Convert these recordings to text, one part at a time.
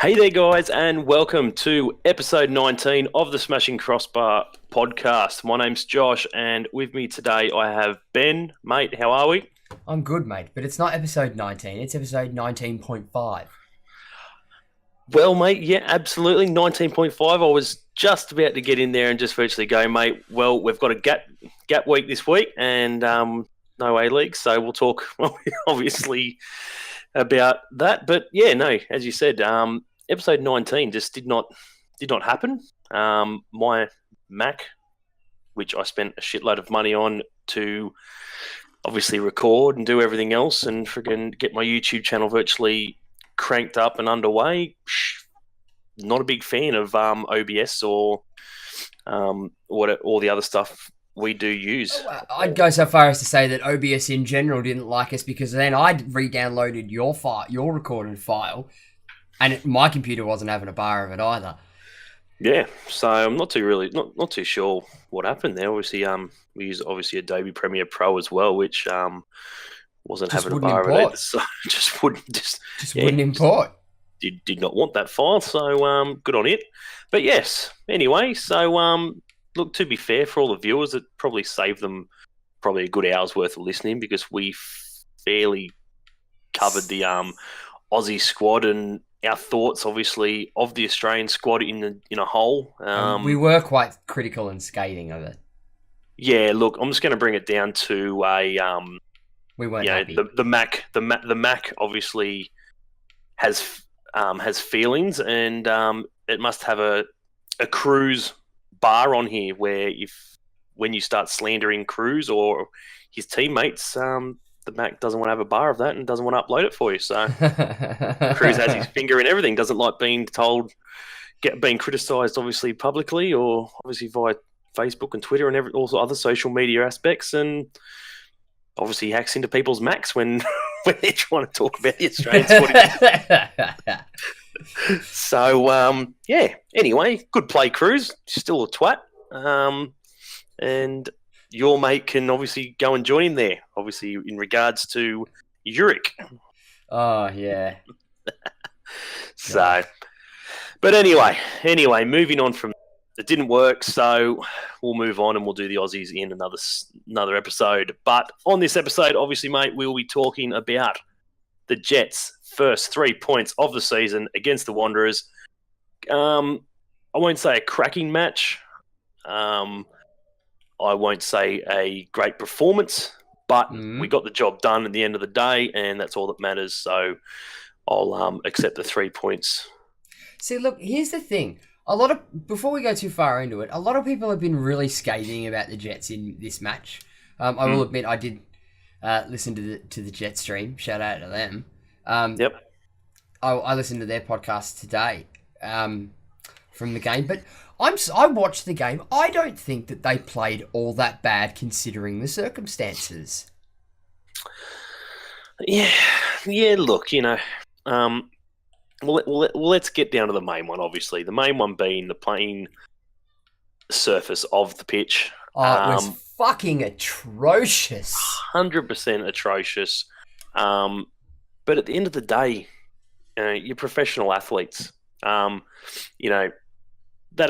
Hey there, guys, and welcome to episode 19 of the Smashing Crossbar Podcast. My name's Josh, and with me today I have Ben. Mate, how are we? I'm good, mate, but it's not episode 19, it's episode 19.5. Well, mate, yeah, absolutely. 19.5. I was just about to get in there and just virtually go, mate. Well, we've got a gap week this week and no A League, so we'll talk obviously about that. But yeah, no, as you said, episode 19 just did not happen. My Mac, which I spent a shitload of money on to obviously record and do everything else and friggin' get my YouTube channel virtually cranked up and underway. Not a big fan of OBS or all the other stuff we do use. I'd go so far as to say that OBS in general didn't like us because then I'd re-downloaded your recorded file, and my computer wasn't having a bar of it either. Yeah, so I'm not too sure what happened there. Obviously, we use Adobe Premiere Pro as well, which wasn't Just having a wouldn't bar of it import. either. So just Wouldn't import. Did not want that file. So good on it. But yes, anyway, so look, to be fair, for all the viewers, it probably saved them probably a good hour's worth of listening because we fairly covered the Aussie squad and our thoughts, obviously, of the Australian squad in a whole. We were quite critical and scathing of it. Yeah, look, I'm just going to bring it down to a We weren't happy. the Mac obviously has feelings, and it must have a Cruz bar on here where when you start slandering Cruz or his teammates, the Mac doesn't want to have a bar of that and doesn't want to upload it for you. So Cruz has his finger in everything, doesn't like being told, being criticised obviously publicly or obviously via Facebook and Twitter and also other social media aspects, and obviously hacks into people's Macs when they're trying to talk about the Australian squad. So, yeah, anyway, good play, Cruz. Still a twat. And your mate can obviously go and join him there, obviously, in regards to Uric. Oh, yeah. So, but anyway, moving on from it didn't work, so we'll move on and we'll do the Aussies in another episode. But on this episode, obviously, mate, we'll be talking about the Jets' first 3 points of the season against the Wanderers. I won't say a cracking match. I won't say a great performance, but we got the job done at the end of the day, and that's all that matters. So I'll accept the 3 points. See, look, here's the thing. Before we go too far into it, a lot of people have been really scathing about the Jets in this match. I will admit I did listen to the Jet stream. Shout out to them. Yep. I listened to their podcast today from the game, but I watched the game. I don't think that they played all that bad considering the circumstances. Yeah. Look, let's get down to the main one. Obviously, the main one being the playing surface of the pitch. Oh, it was fucking atrocious. 100% atrocious. But at the end of the day, you're professional athletes. That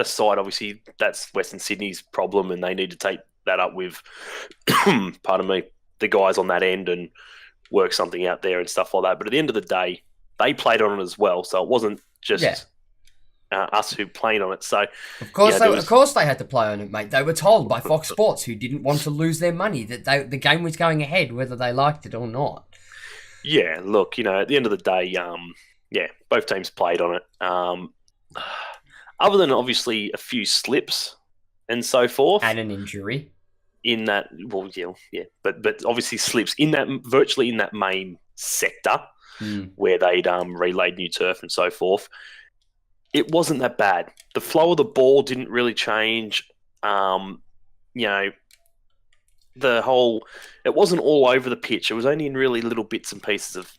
aside, obviously, that's Western Sydney's problem, and they need to take that up with, pardon me, the guys on that end and work something out there and stuff like that. But at the end of the day, they played on it as well, so it wasn't just us who played on it. So of course they had to play on it, mate. They were told by Fox Sports, who didn't want to lose their money, that the game was going ahead, whether they liked it or not. Yeah, look, at the end of the day, both teams played on it. Other than obviously a few slips and so forth, and an injury in that, but obviously slips in that virtually in that main sector where they'd relayed new turf and so forth. It wasn't that bad. The flow of the ball didn't really change. It wasn't all over the pitch. It was only in really little bits and pieces of,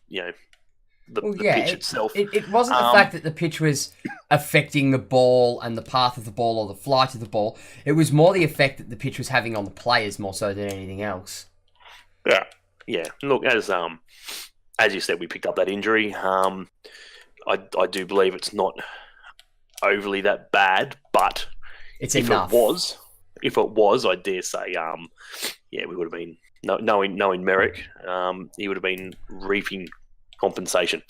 the pitch itself. It wasn't the fact that the pitch was affecting the ball and the path of the ball or the flight of the ball. It was more the effect that the pitch was having on the players more so than anything else. Yeah. Look, as you said, we picked up that injury. I do believe it's not overly that bad, but It's if enough. it was, I dare say, we would have been knowing Merrick, he would have been reaping compensation.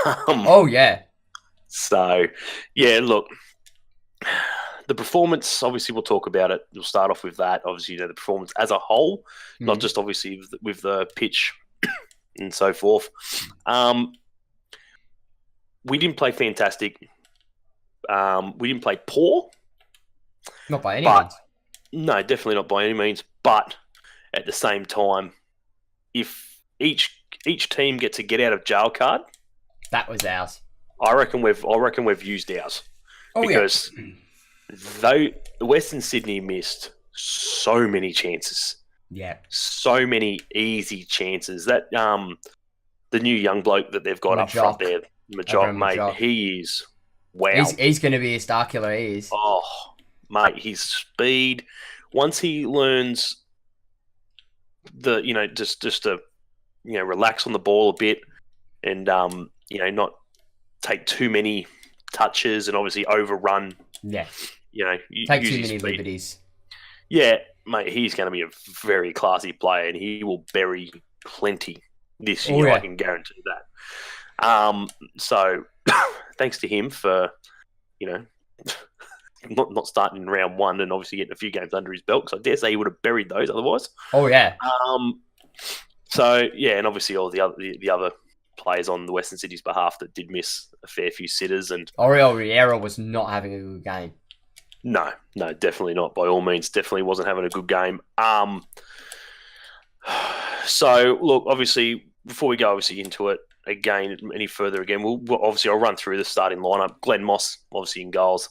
Oh yeah. So, yeah, look, the performance. Obviously, we'll talk about it. We'll start off with that. Obviously, the performance as a whole, not just obviously with the pitch and so forth. We didn't play fantastic. We didn't play poor. Not by any means. No, definitely not by any means. But at the same time, if each team gets a get out of jail card, that was ours. I reckon we've used ours. Oh, because though Western Sydney missed so many chances. Yeah. So many easy chances. That the new young bloke that they've got up front there, Majok, mate, he is wow. He's going to be a star killer. He is. Oh, mate, his speed. Once he learns just to relax on the ball a bit and not take too many touches and obviously overrun. Yeah. Take too many liberties. Yeah, mate, he's going to be a very classy player and he will bury plenty this year. I can guarantee that. So thanks to him for, not starting in round one and obviously getting a few games under his belt, because I dare say he would have buried those otherwise. Oh yeah. So yeah, and obviously all the other players on the Western Sydney's behalf that did miss a fair few sitters, and Oriol Riera was not having a good game. No, definitely not. By all means, definitely wasn't having a good game. So look, obviously, before we go into it again any further, we'll I'll run through the starting lineup. Glenn Moss, obviously in goals.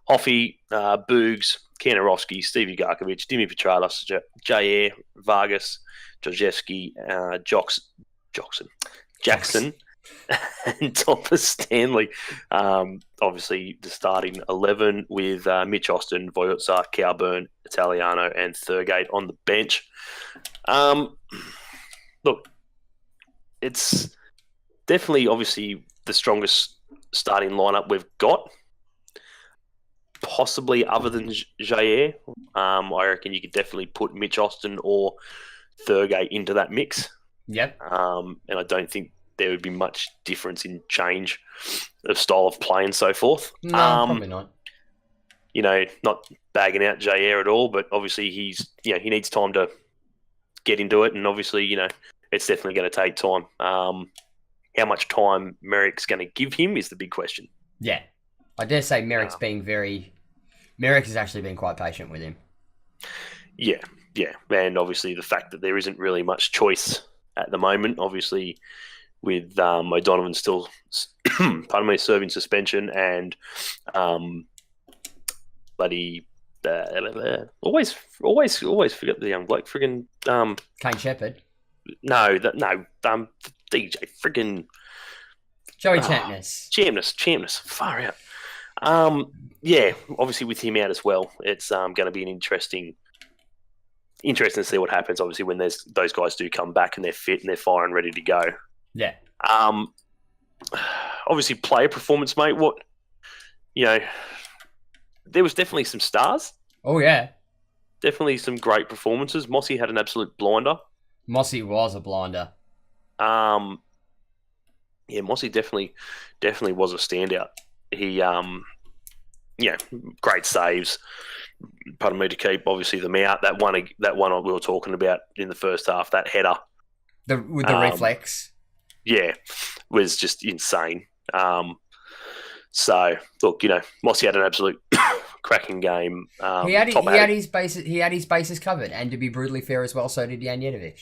Hoffy, Boogs, Kanarowski, Stevie Garkovic, Dimi Petralis, Jair, Vargas, Georgievski, Jackson, and Thomas Stanley. Obviously, the starting 11 with Mitch Austin, Voyotsa, Cowburn, Italiano, and Thurgate on the bench. Look, it's definitely obviously the strongest starting lineup we've got. Possibly other than Jair. I reckon you could definitely put Mitch Austin or Thurgate into that mix. Yep. And I don't think there would be much difference in change of style of play and so forth. No, probably not. Not bagging out Jair at all, but obviously he needs time to get into it, and obviously, it's definitely going to take time. How much time Merrick's going to give him is the big question. Yeah. I dare say Merrick has actually been quite patient with him. Yeah. And obviously the fact that there isn't really much choice at the moment, obviously with O'Donovan still, serving suspension, and always forget the young bloke, friggin' Kane Shepherd. DJ friggin' Joey Champness. Champness, far out. Obviously with him out as well, it's going to be an interesting to see what happens. Obviously, when those guys do come back and they're fit and they're firing, ready to go. Yeah. Obviously, player performance, mate. There was definitely some stars. Oh yeah. Definitely some great performances. Mossy had an absolute blinder. Mossy was a blinder. Mossy definitely was a standout. He, great saves. Pardon me to keep obviously them out. That one we were talking about in the first half, that header. With the reflex. Yeah, was just insane. So look, Mossy had an absolute cracking game. He had his bases covered, and to be brutally fair as well, so did Janjetovic.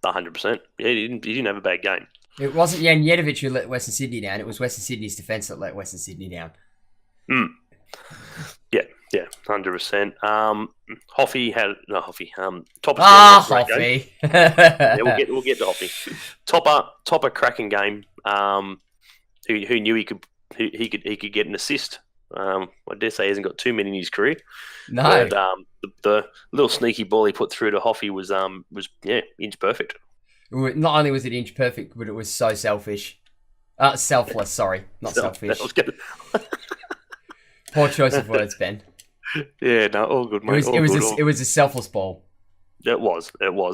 100%. Yeah, he didn't have a bad game. It wasn't Janjetovic who let Western Sydney down. It was Western Sydney's defence that let Western Sydney down. Yeah, 100%. Hoffy had Topper. Hoffy. Yeah, we'll get to Hoffy. Topper cracking game. Who knew he could get an assist? I dare say he hasn't got too many in his career. No. But, the little sneaky ball he put through to Hoffy was inch perfect. Not only was it inch perfect, but it was so selfish. Selfless, sorry. Not selfish. That was good. Poor choice of words, Ben. Yeah, no, all good, mate. It was a selfless ball. It was.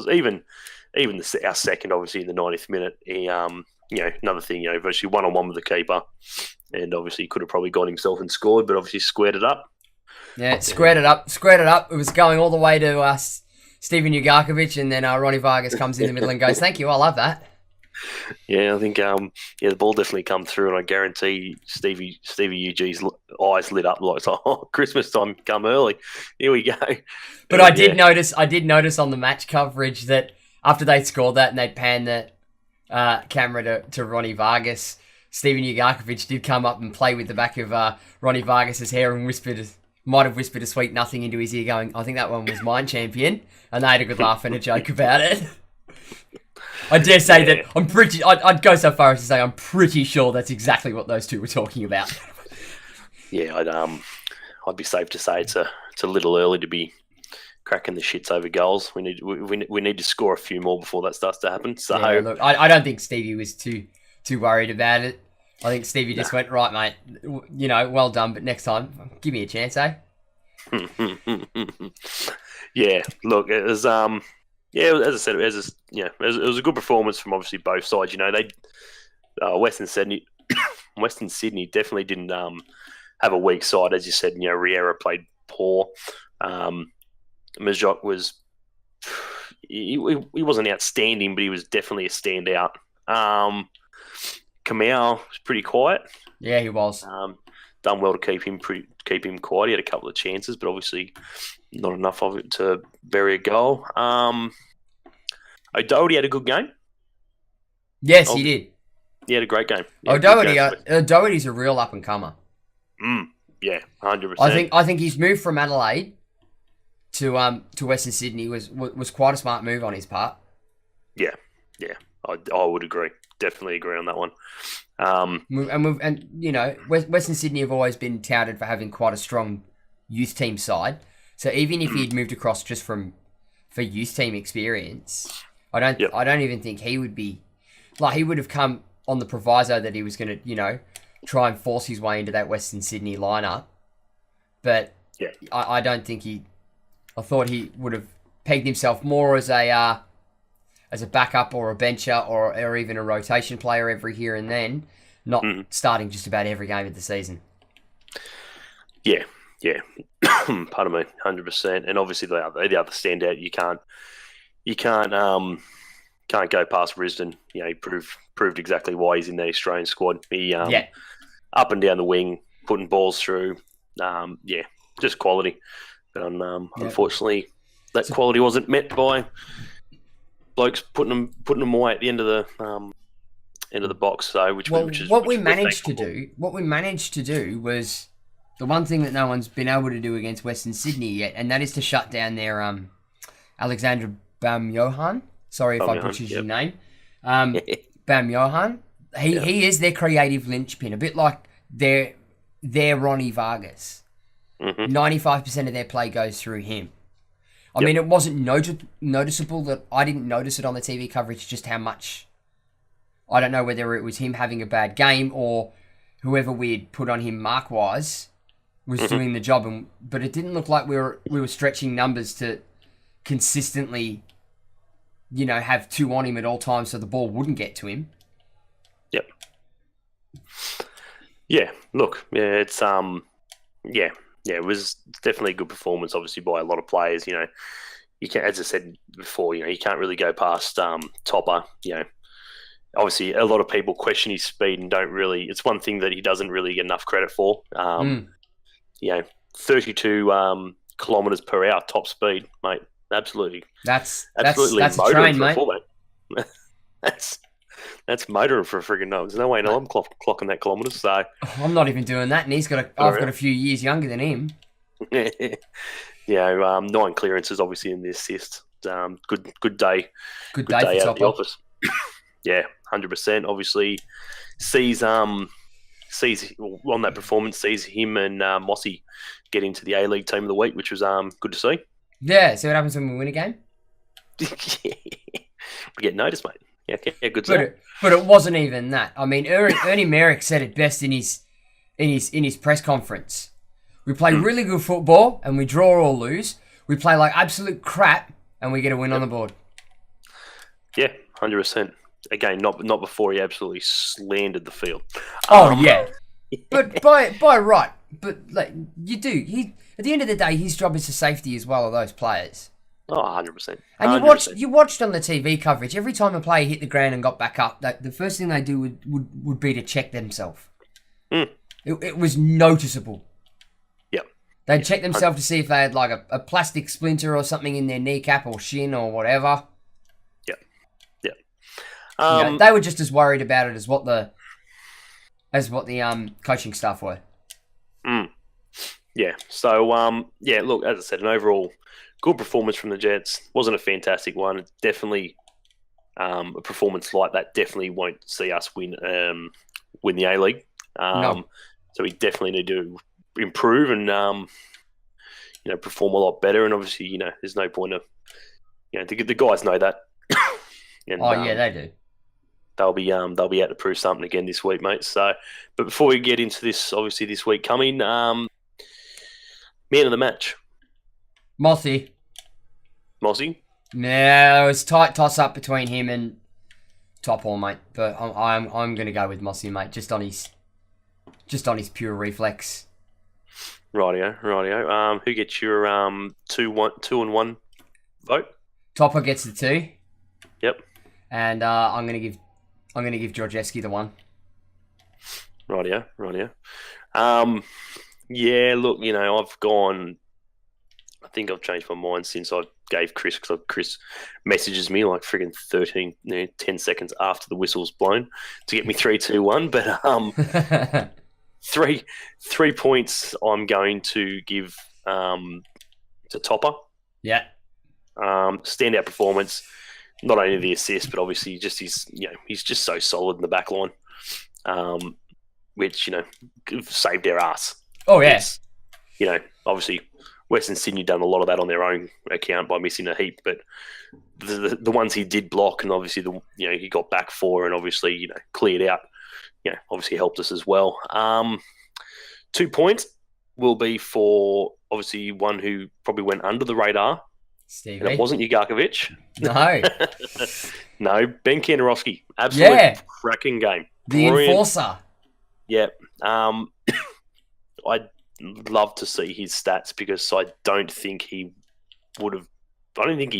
Even our second, obviously, in the 90th minute, he, another thing, virtually one-on-one with the keeper. And obviously, he could have probably gone himself and scored, but obviously squared it up. Yeah, squared it up. It was going all the way to Steven Ugarkovic, and then Ronnie Vargas comes in the middle and goes, "Thank you, I love that." Yeah, I think the ball definitely come through, and I guarantee Stevie UG's eyes lit up like, Christmas time come early. Here we go. But I did notice on the match coverage that after they scored that and they panned the camera to Ronnie Vargas, Steven Ugarkovic did come up and play with the back of Ronnie Vargas's hair and might have whispered a sweet nothing into his ear, going, "I think that one was mine, champion," and they had a good laugh and a joke about it. I dare say that I'd go so far as to say I'm pretty sure that's exactly what those two were talking about. Yeah, I'd be safe to say it's a little early to be cracking the shits over goals. We need to score a few more before that starts to happen. So yeah, look, I don't think Stevie was too worried about it. I think Stevie just went, "Right, mate, well done, but next time, give me a chance, eh?" Yeah, look, it was as I said, it was a good performance from obviously both sides. Western Sydney definitely didn't have a weak side, as you said. Riera played poor. Majok was he wasn't outstanding, but he was definitely a standout. Kamau was pretty quiet. Yeah, he was. Done well to keep him quiet. He had a couple of chances, but obviously not enough of it to bury a goal. O'Doherty had a good game. Yes, he did. He had a great game. O'Doherty's a real up and comer. Yeah, 100%. I think his move from Adelaide to Western Sydney was quite a smart move on his part. Yeah, I would agree. Definitely agree on that one. Western Sydney have always been touted for having quite a strong youth team side. So even if he'd moved across just for youth team experience, I don't even think he would be he would have come on the proviso that he was going to try and force his way into that Western Sydney lineup. But yeah, I don't think I thought he would have pegged himself more as a backup or a bencher or even a rotation player every here and then, not starting just about every game of the season. Yeah. Pardon me, 100%. And obviously the other standout, you can't go past Risdon. He proved exactly why he's in the Australian squad. He up and down the wing, putting balls through. Just quality. But unfortunately, that quality wasn't met by blokes putting them away at the end of the box. So what we managed to do was the one thing that no one's been able to do against Western Sydney yet, and that is to shut down their Alexander Bam-Johan. Sorry if I butchered your name. Bam-Johan. He is their creative linchpin, a bit like their Ronnie Vargas. 95% of their play goes through him. I mean, it wasn't noticeable that I didn't notice it on the TV coverage just how much. I don't know whether it was him having a bad game or whoever we had put on him mark-wise was doing the job, but it didn't look like we were stretching numbers to consistently, have two on him at all times so the ball wouldn't get to him. Yep. Yeah. Look. Yeah. It's Yeah. It was definitely a good performance, obviously by a lot of players. You can, as I said before, you can't really go past Topper. Obviously a lot of people question his speed and don't really. It's one thing that he doesn't really get enough credit for. 32 kilometers per hour top speed, mate. Absolutely. That's a for train, mate. A fullback. That's motoring for a friggin' no. There's no way I'm clocking that kilometres. So I'm not even doing that, and I've got a few years younger than him. 9 clearances, obviously, in the assist. Good day. Good day out of the office. 100%. Obviously, sees on that performance, sees him and Mossy get into the A League Team of the Week, which was good to see. Yeah. See what happens when we win a game. We get noticed, mate. Yeah, good to but it wasn't even that. I mean, Ernie Merrick said it best in his press conference. We play really good football and we draw or lose. We play like absolute crap and we get a win on the board. Yeah, 100%. Again, not before he absolutely slandered the field. Yeah, but by right. But like you do, at the end of the day, his job is the safety as well of those players. Oh, 100%. And you watched on the TV coverage, every time a player hit the ground and got back up, the first thing they do would be to check themselves. It was noticeable. Yep. They'd check themselves to see if they had like a plastic splinter or something in their kneecap or shin or whatever. Yep. They were just as worried about it as what the coaching staff were. Yeah. So look, as I said, an overall good performance from the Jets. Wasn't a fantastic one. It's definitely a performance like that definitely won't see us win the A League. No. So we definitely need to improve and perform a lot better. And obviously, there's no point of the guys know that. And, they do. They'll be out to prove something again this week, mate. So, but before we get into this, obviously this week coming, man of the match, Mossy. No, it was tight toss up between him and Topor, mate. But I'm going to go with Mossy, mate, just on his pure reflex. Rightio. Who gets your 2-1 vote? Topper gets the 2. Yep. And I'm gonna give Georgescu the 1. Rightio. Look, I've gone. I think I've changed my mind since I gave Chris, because Chris messages me like friggin' 10 seconds after the whistle's blown to get me 3-2-1. But 3 points I'm going to give to Topper. Yeah. Standout performance. Not only the assist, but obviously just he's just so solid in the back line, which saved their ass. Oh yes, obviously Western Sydney done a lot of that on their own account by missing a heap, but the ones he did block, and obviously he got back for, and obviously cleared out, obviously helped us as well. 2 points will be for obviously one who probably went under the radar. Stevie. And it wasn't Ugarkovic. No. No, Ben Kantarowski. Absolute cracking game. The Brilliant. Enforcer. Yeah. I'd love to see his stats, because I don't think he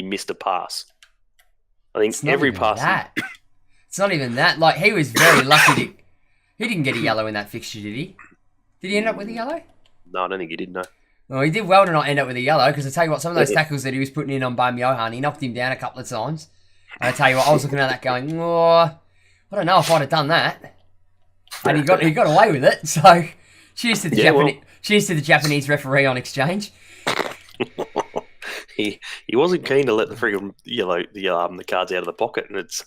missed a pass. I think every pass. It's not even that. Like, he was very lucky he didn't get a yellow in that fixture, did he? Did he end up with a yellow? No, I don't think he did, no. Well, he did well to not end up with a yellow, because I tell you what, some of those tackles that he was putting in on Bam Johan, he knocked him down a couple of times. And I tell you what, I was looking at that going, I don't know if I'd have done that. And he got away with it. So, cheers to the Japanese referee on exchange. He wasn't keen to let the friggin' the cards out of the pocket, and it's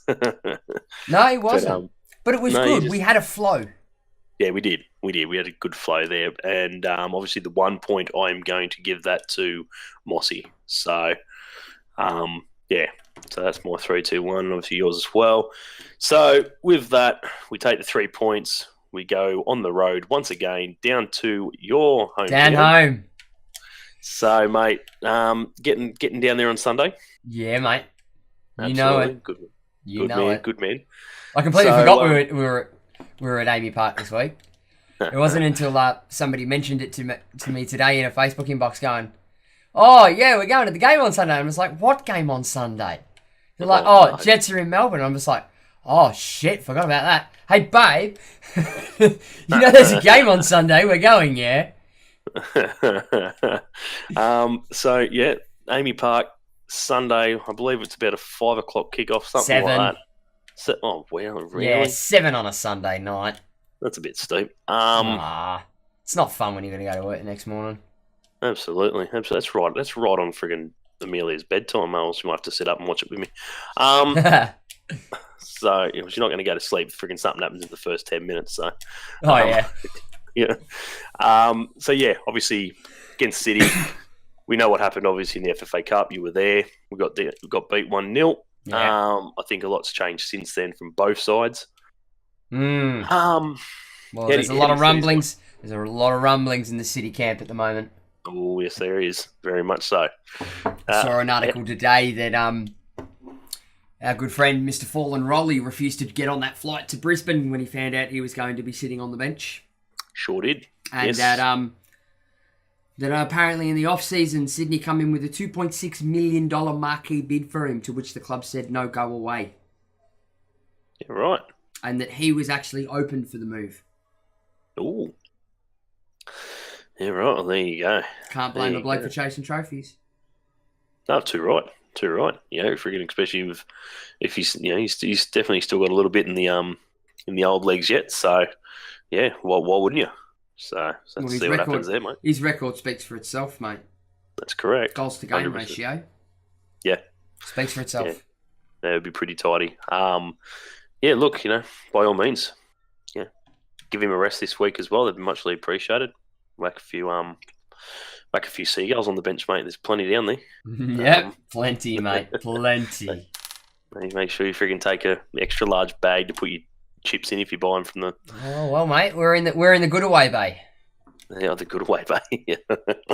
No, he wasn't. But it was good. We had a flow. Yeah, we did. We had a good flow there. And obviously the 1 point, I'm going to give that to Mossy. So, so that's my 3-2-1. Obviously yours as well. So with that, we take the 3 points. We go on the road once again down to your home. Down home. So, mate, getting down there on Sunday. Yeah, mate. You Absolutely. know it. Good man. I completely forgot we were at Amy Park this week. It wasn't until somebody mentioned it to me today in a Facebook inbox going, "Oh, yeah, we're going to the game on Sunday." And I was like, "What game on Sunday?" They're like, "Oh, Jets are in Melbourne." I'm just like, "Oh, shit, forgot about that. Hey, babe, there's a game on Sunday. We're going, yeah?" Amy Park, Sunday, I believe it's about a 5 o'clock kickoff, something 7. like that. Oh, wow, really? Yeah, 7 on a Sunday night. That's a bit steep. It's not fun when you're going to go to work the next morning. Absolutely. That's right. That's right on friggin' Amelia's bedtime, else you might have to sit up and watch it with me. So, she's not going to go to sleep. Friggin' something happens in the first 10 minutes. So, yeah. Obviously against City, we know what happened. Obviously in the FFA Cup, you were there. We got beat 1-0. Yeah. I think a lot's changed since then from both sides. Well, How there's do a you lot of see this one? rumblings. There's a lot of rumblings in the City camp at the moment. Oh, yes, there is. Very much so. I saw an article today that our good friend Mr. Fallen Rolly refused to get on that flight to Brisbane when he found out he was going to be sitting on the bench. Sure did. And yes. that apparently in the off-season, Sydney come in with a $2.6 million marquee bid for him, to which the club said, no, go away. Yeah, right. And that he was actually open for the move. Ooh. Yeah, right. Well, there you go. Can't blame a bloke for chasing trophies. No, too right. Too right. You know, freaking, especially if he's, you know, he's definitely still got a little bit in the old legs yet. So, yeah, why wouldn't you? So let's see what happens there, mate. His record speaks for itself, mate. That's correct. Goals to game 100%. ratio. Yeah. Speaks for itself. Yeah. That would be pretty tidy. Yeah, look, you know, by all means, yeah, give him a rest this week as well. That'd be muchly appreciated. Whack a few seagulls on the bench, mate. There's plenty down there. Yep, plenty, mate, plenty. Make sure you freaking take a extra large bag to put your chips in if you buy them from the. Oh well, mate, we're in the good away bay. Yeah, the good away bay.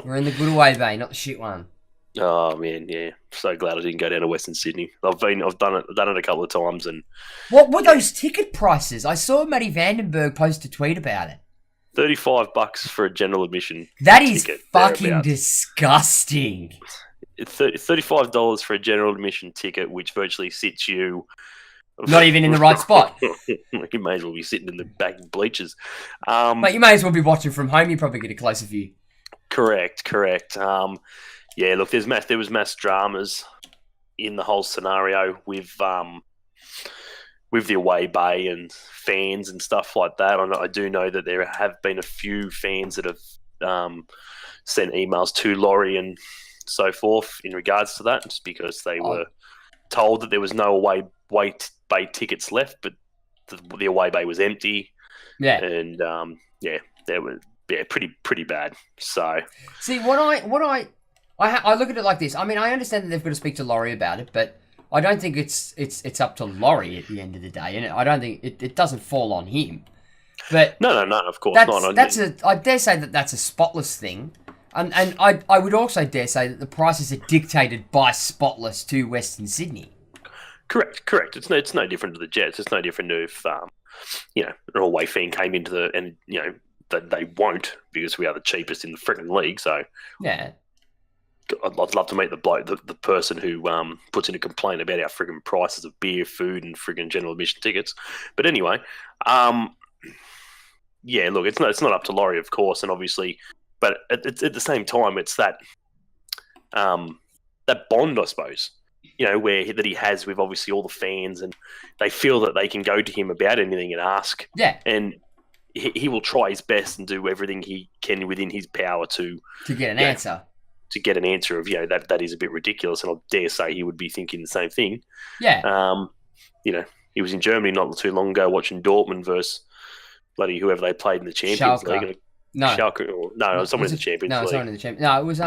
We're in the good away bay, not the shit one. Oh man, yeah. So glad I didn't go down to Western Sydney. I've done it a couple of times, and what were those ticket prices? I saw Matty Vandenberg post a tweet about it. $35 for a general admission. That is ticket, fucking disgusting. $35 for a general admission ticket, which virtually sits you. Not even in the right spot. You may as well be sitting in the back bleachers. Mate, you may as well be watching from home. You probably get a closer view. Correct. Yeah, look, there was mass dramas in the whole scenario with the away bay and fans and stuff like that. I do know that there have been a few fans that have sent emails to Laurie and so forth in regards to that, just because they were told that there was no away bay tickets left, but the away bay was empty. Yeah, and they were pretty bad. So see, what I look at it like this. I mean, I understand that they've got to speak to Laurie about it, but I don't think it's up to Laurie at the end of the day, and I don't think it doesn't fall on him. But no, of course not. I dare say that that's a Spotless thing, and I would also dare say that the prices are dictated by Spotless to Western Sydney. Correct. It's no different to the Jets. It's no different to if an away fan came into and that they won't, because we are the cheapest in the freaking league. So yeah. I'd love to meet the person who puts in a complaint about our friggin' prices of beer, food, and friggin' general admission tickets. But anyway, yeah, look, it's not up to Laurie, of course, and obviously, but at the same time, it's that bond, I suppose, that he has with obviously all the fans, and they feel that they can go to him about anything and ask. Yeah, and he will try his best and do everything he can within his power to get an answer. To get an answer of that is a bit ridiculous, and I dare say he would be thinking the same thing. Yeah. He was in Germany not too long ago watching Dortmund versus bloody whoever they played in the Champions League. No, Schalke, no, someone in the Champions League. No, someone in the Champions. No, it was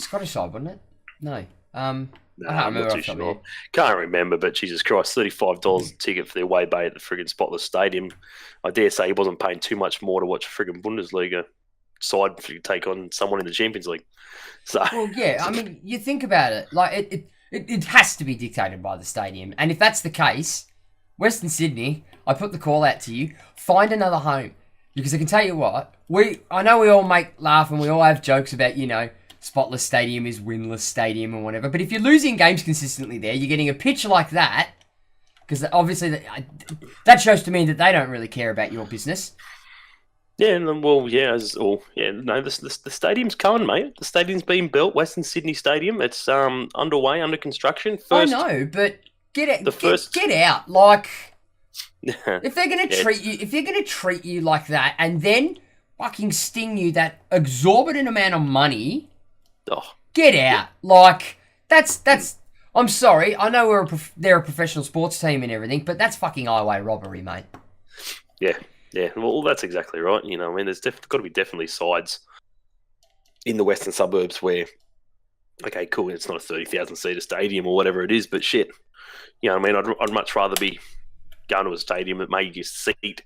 Scottish side, wasn't it? No. I can't remember. Not too sure. Can't remember, but Jesus Christ, $35 a ticket for the away bay at the friggin' Spotless Stadium. I dare say he wasn't paying too much more to watch a friggin' Bundesliga side if you take on someone in the Champions League. So, well, yeah, I mean, you think about it, like it has to be dictated by the stadium, and if that's the case, Western Sydney, I put the call out to you: find another home, because I can tell you what, I know we all make laugh and we all have jokes about Spotless Stadium is winless stadium or whatever, but if you're losing games consistently there, you're getting a pitch like that, because obviously that shows to me that they don't really care about your business. Yeah, well, yeah, the stadium's coming, mate. The stadium's being built, Western Sydney Stadium. It's underway, under construction. I know, but get out. Like, if they're gonna treat you like that, and then fucking sting you that exorbitant amount of money, get out. Like, that's. I'm sorry. I know they're a professional sports team and everything, but that's fucking highway robbery, mate. Yeah. Yeah, well, that's exactly right. I mean, there's got to be definitely sides in the western suburbs where, okay, cool, it's not a 30,000 seater stadium or whatever it is, but shit, you know what I mean? I'd much rather be going to a stadium that may just seat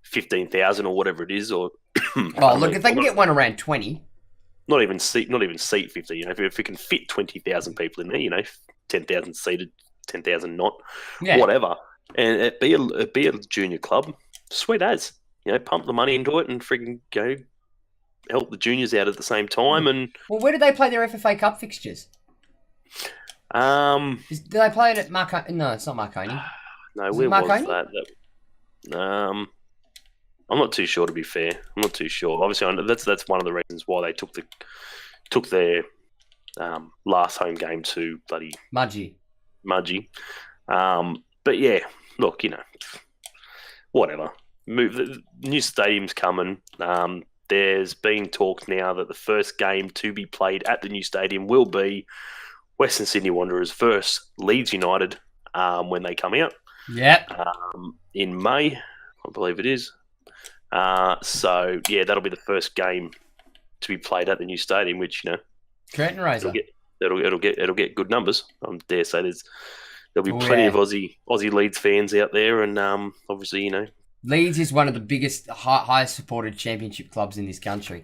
15,000 or whatever it is, or look, if they can get one around 20, not even seat 50. You know, if it can fit 20,000 people in there, you know, 10,000 seated, 10,000 not, whatever, and it be a junior club, sweet as, you know, pump the money into it and freaking go help the juniors out at the same time. And well, where do they play their FFA Cup fixtures? Do they play it at Marconi? No, it's not Marconi. No, where was that? I'm not too sure, to be fair. I'm not too sure. Obviously, that's one of the reasons why they took their last home game to bloody Mudgee. But yeah, look, you know, whatever. The new stadium's coming. There's been talk now that the first game to be played at the new stadium will be Western Sydney Wanderers versus Leeds United when they come out. Yep. In May, I believe it is. So yeah, that'll be the first game to be played at the new stadium, which, you know, curtain raiser. It'll get good numbers. I dare say there'll be plenty of Aussie Leeds fans out there, and obviously, you know, Leeds is one of the biggest, highest supported championship clubs in this country.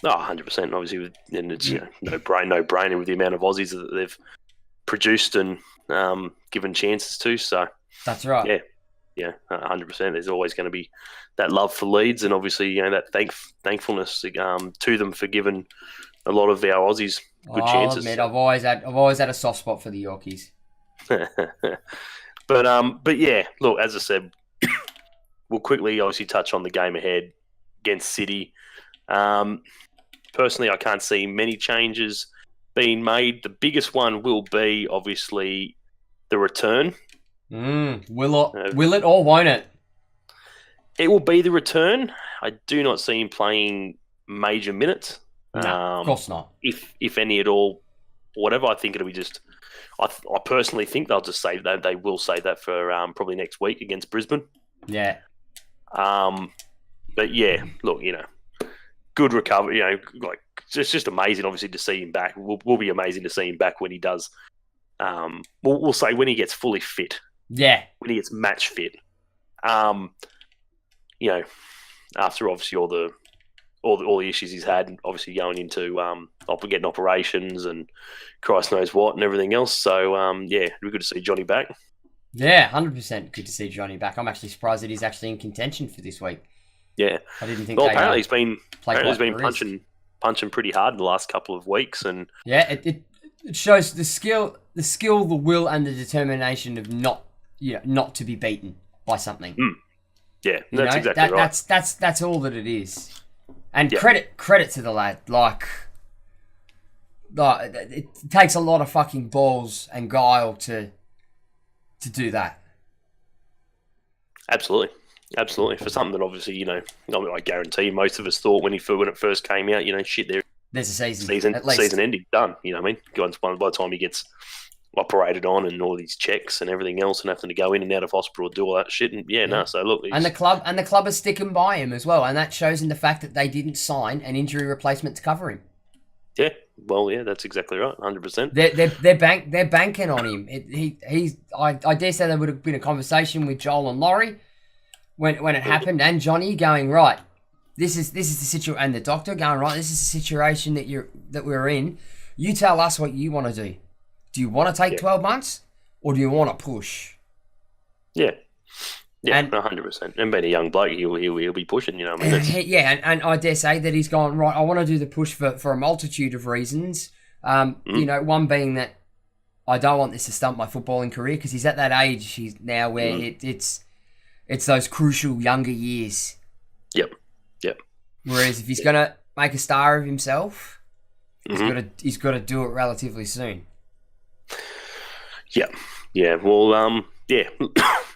Oh, 100%. Obviously, and it's no brainer with the amount of Aussies that they've produced and given chances to. So that's right. Yeah, 100%. There's always going to be that love for Leeds, and obviously, you know, that thankfulness to them for giving a lot of our Aussies good chances. I'll admit, I've always had a soft spot for the Yorkies. But yeah, look, as I said, we'll quickly obviously touch on the game ahead against City. Personally, I can't see many changes being made. The biggest one will be obviously the return. Will it or won't it? It will be the return. I do not see him playing major minutes. No, of course not. If any at all, whatever. I think it'll be just. I personally think they'll just say that they will say that for probably next week against Brisbane. Yeah. But yeah, look, you know, good recovery. You know, like it's just amazing. Obviously, to see him back will be amazing to see him back when he does. We'll say when he gets fully fit. Yeah. When he gets match fit. You know, after obviously all the issues he's had, obviously going into getting operations and Christ knows what and everything else. So yeah, it'd be good to see Johnny back. Yeah, 100% good to see Johnny back. I'm actually surprised that he's actually in contention for this week. Yeah, I didn't think. Well, apparently he's been punching pretty hard in the last couple of weeks, and yeah, it shows the skill, the will, and the determination of not to be beaten by something. Yeah, that's exactly right. That's all that it is. And credit to the lad. Like, it takes a lot of fucking balls and guile to do that. Absolutely. For something that obviously, you know, I guarantee most of us thought when it first came out, you know, shit, there's a season at least. Season ending, done. You know what I mean? By the time he gets operated on and all these checks and everything else, and having to go in and out of hospital, do all that shit, and so look, and the club is sticking by him as well, and that shows in the fact that they didn't sign an injury replacement to cover him. Yeah, well, yeah, that's exactly right, 100%. They're banking on him. I dare say there would have been a conversation with Joel and Laurie when it happened, and Johnny going, right, this is the situation, and the doctor going, right, this is the situation that we're in. You tell us what you want to do. Do you want to take 12 months, or do you want to push? Yeah, and 100%. And being a young bloke, he'll be pushing. You know what I mean? And I dare say that he's gone, right, I want to do the push for a multitude of reasons. You know, one being that I don't want this to stump my footballing career, because he's at that age he's now where it's those crucial younger years. Yep. Whereas if he's gonna make a star of himself, he's got to do it relatively soon. Yeah. Well, yeah.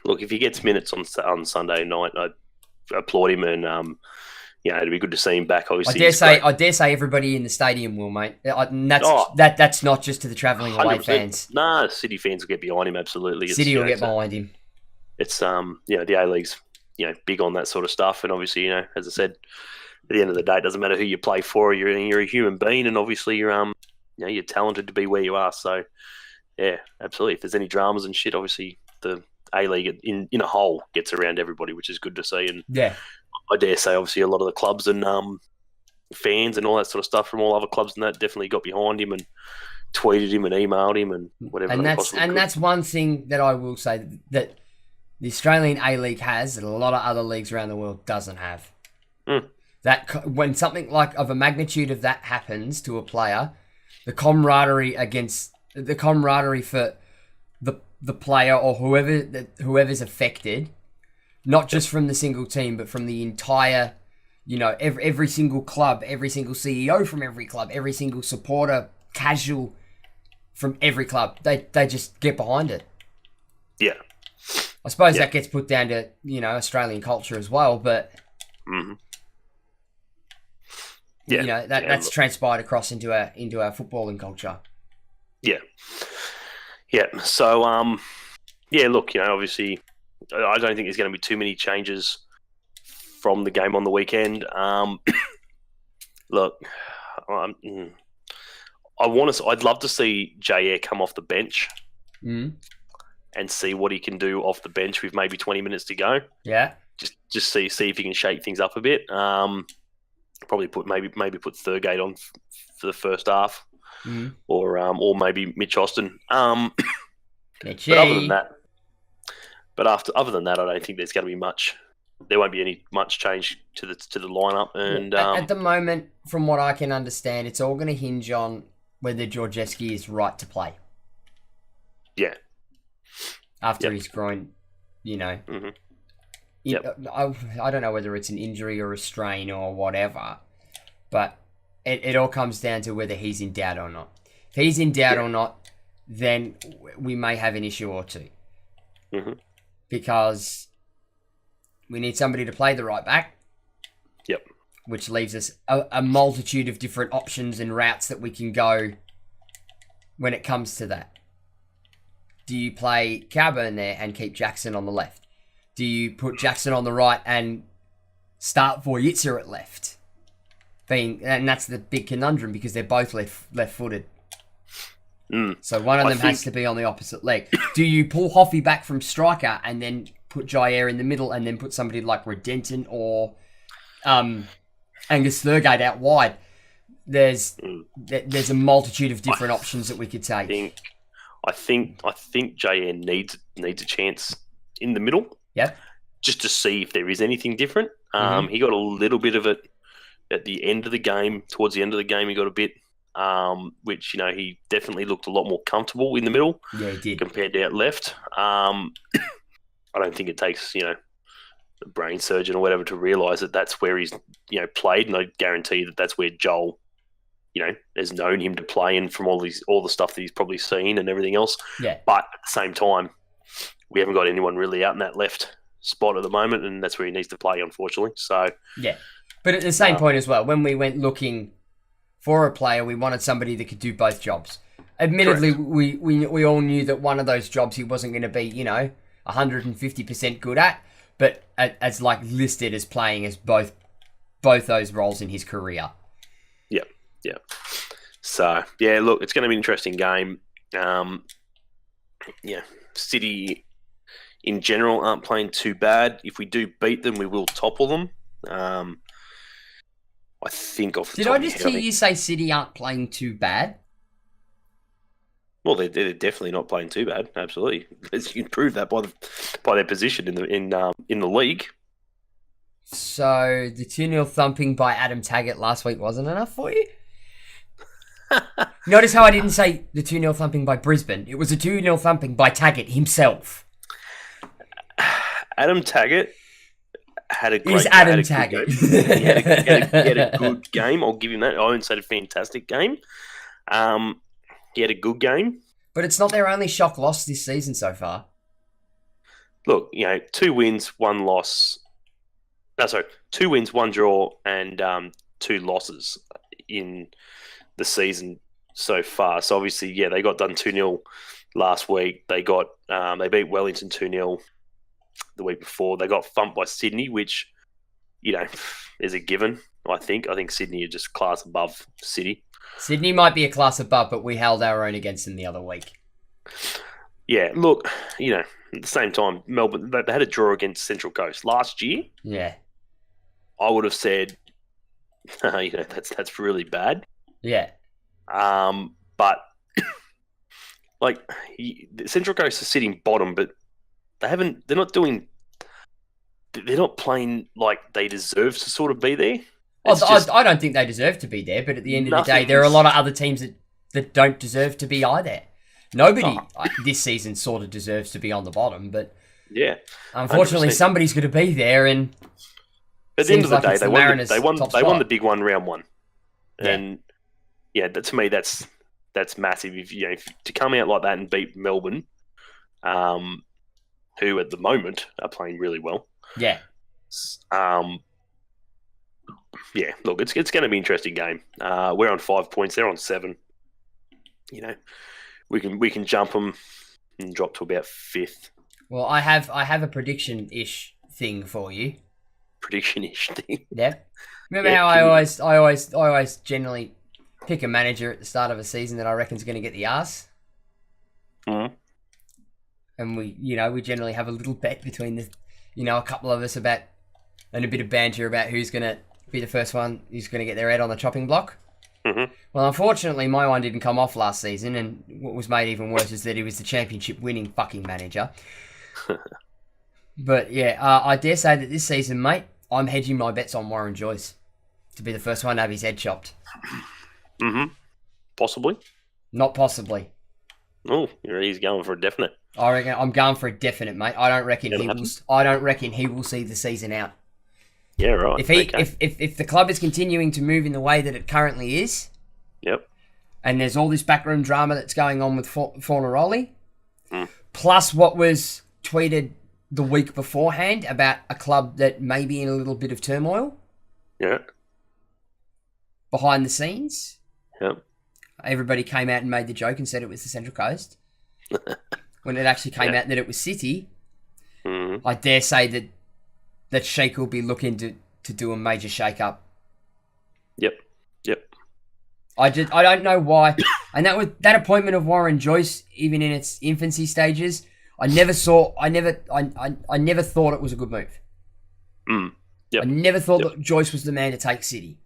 Look, if he gets minutes on Sunday night, I applaud him, and you know, it'd be good to see him back. Obviously, I dare say everybody in the stadium will, mate. And that's not just to the travelling away fans. Nah, City fans will get behind him. Absolutely, City will get behind him. It's you know, the A League's, you know, big on that sort of stuff, and obviously, you know, as I said, at the end of the day, it doesn't matter who you play for. You're a human being, and obviously, you're you're talented to be where you are. So, yeah, absolutely. If there's any dramas and shit, obviously the A League in a whole gets around everybody, which is good to see. And Yeah. I dare say, obviously, a lot of the clubs and fans and all that sort of stuff from all other clubs and that definitely got behind him and tweeted him and emailed him and whatever. And that's one thing that I will say that the Australian A League has that a lot of other leagues around the world doesn't have. That when something like of a magnitude of that happens to a player, the camaraderie for the player or whoever's affected, not just from the single team but from the entire, every single club, every single CEO from every club, every single supporter, casual from every club, they just get behind it. Yeah. I suppose that gets put down to, Australian culture as well, but that's transpired across into our footballing culture. Yeah. Yeah. So look, obviously I don't think there's going to be too many changes from the game on the weekend. Look, I'd love to see Jair come off the bench and see what he can do off the bench with maybe 20 minutes to go. Yeah. Just see if he can shake things up a bit. Probably put Thurgate on for the first half, or maybe Mitch Austin. But other than that, I don't think there's going to be much. There won't be much change to the lineup. And at the moment, from what I can understand, it's all going to hinge on whether Georgescu is right to play. Yeah. After his groin, Mm-hmm. I don't know whether it's an injury or a strain or whatever, but it all comes down to whether he's in doubt or not. If he's in doubt or not, then we may have an issue or two. Because we need somebody to play the right back. Yep. Which leaves us a multitude of different options and routes that we can go when it comes to that. Do you play Cowburn there and keep Jackson on the left? Do you put Jackson on the right and start Vojitzer at left? And that's the big conundrum because they're both left-footed. So one of them has to be on the opposite leg. Do you pull Hoffy back from striker and then put Jair in the middle and then put somebody like Redenton or Angus Thurgate out wide? There's a multitude of different options that we could take. I think Jair needs a chance in the middle. Yep. Just to see if there is anything different. He got a little bit of it at the end of the game. Towards the end of the game, he got a bit, which he definitely looked a lot more comfortable in the middle. Yeah, he did compared to out left. I don't think it takes a brain surgeon or whatever to realise that that's where he's played, and I guarantee that that's where Joel has known him to play in from all the stuff that he's probably seen and everything else. Yeah. But at the same time, we haven't got anyone really out in that left spot at the moment, and that's where he needs to play, unfortunately. So yeah. But at the same point as well, when we went looking for a player, we wanted somebody that could do both jobs. Admittedly, we all knew that one of those jobs he wasn't going to be, 150% good at, but as listed as playing as both those roles in his career. Yeah. So, yeah, look, it's going to be an interesting game. City in general aren't playing too bad. If we do beat them, we will topple them. I think off the top of my head... Did I just hear you say City aren't playing too bad? Well, they're definitely not playing too bad. Absolutely. You can prove that by their position in the league. So, the 2-0 thumping by Adam Taggart last week wasn't enough for you? Notice how I didn't say the 2-0 thumping by Brisbane. It was a 2-0 thumping by Taggart himself. Adam Taggart had a great game. Adam Taggart. He had a good game. I'll give him that. I wouldn't say a fantastic game. He had a good game. But it's not their only shock loss this season so far. Look, 2 wins, 1 loss. No, sorry, 2 wins, 1 draw, and 2 losses in the season so far. So obviously, they got done 2-0 last week. They beat Wellington 2-0 the week before. They got thumped by Sydney, which, is a given. I think Sydney are just class above City. Sydney might be a class above, but we held our own against them the other week. Yeah, look, at the same time, Melbourne, they had a draw against Central Coast last year. Yeah. I would have said, that's really bad. Yeah. But Central Coast are sitting bottom, but they're not playing like they deserve to sort of be there. I don't think they deserve to be there, but at the end of the day, there are a lot of other teams that don't deserve to be either. Nobody this season sort of deserves to be on the bottom, but yeah, unfortunately, 100%. Somebody's going to be there. And at the end of the day, they won the big one, round one, and to me, that's massive. If to come out like that and beat Melbourne, who at the moment are playing really well. Yeah. Look, it's going to be an interesting game. We're on 5 points; they're on 7. We can jump them and drop to about 5th. Well, I have a prediction-ish thing for you. Prediction-ish thing. Yeah. Remember how I always generally pick a manager at the start of a season that I reckon is going to get the arse. Mm-hmm. And we generally have a little bet between a couple of us about, and a bit of banter about who's going to be the first one who's going to get their head on the chopping block. Mm-hmm. Well, unfortunately, my one didn't come off last season, and what was made even worse is that he was the championship-winning fucking manager. But yeah, I dare say that this season, mate, I'm hedging my bets on Warren Joyce to be the first one to have his head chopped. Mm-hmm. Possibly. Not possibly. Oh, he's going for a definite. I reckon I'm going for a definite, mate. I don't reckon he will see the season out. Yeah, right. If the club is continuing to move in the way that it currently is, yep, and there's all this backroom drama that's going on with Fornaroli, plus what was tweeted the week beforehand about a club that may be in a little bit of turmoil, behind the scenes, everybody came out and made the joke and said it was the Central Coast, when it actually came out that it was City. Mm-hmm. I dare say that Sheikh will be looking to do a major shake-up. Yep. I don't know why. And that appointment of Warren Joyce, even in its infancy stages, I never thought it was a good move. Yep. I never thought that Joyce was the man to take City.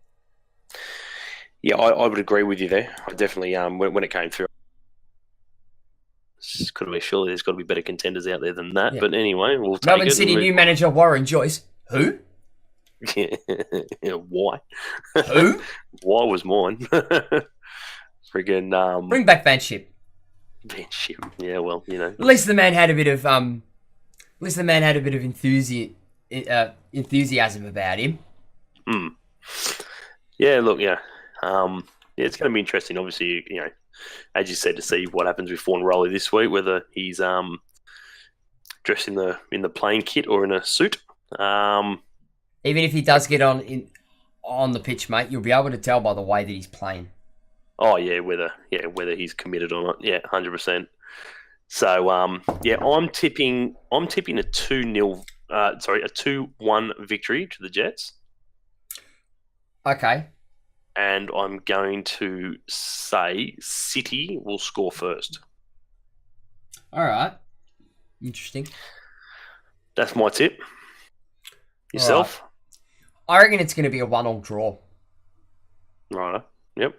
Yeah, I would agree with you there. I definitely, when it came through, surely there's got to be better contenders out there than that. Yeah. But anyway, we'll take Melbourne City new manager Warren Joyce. Who? Why? Who? Why was mine? Friggin' bring back Vanship. Yeah, well, At least the man had a bit of enthusiasm about him. Yeah, look, it's going to be interesting. Obviously, as you said, to see what happens with Fornaroli this week, whether he's dressed in the playing kit or in a suit. Even if he does get on the pitch, mate, you'll be able to tell by the way that he's playing. Oh yeah, whether he's committed or not. Yeah, 100%. So I'm tipping a 2-0 a 2-1 victory to the Jets. Okay. And I'm going to say City will score first. All right. Interesting. That's my tip. Yourself? Right. I reckon it's going to be a 1-1 draw. Right. Yep.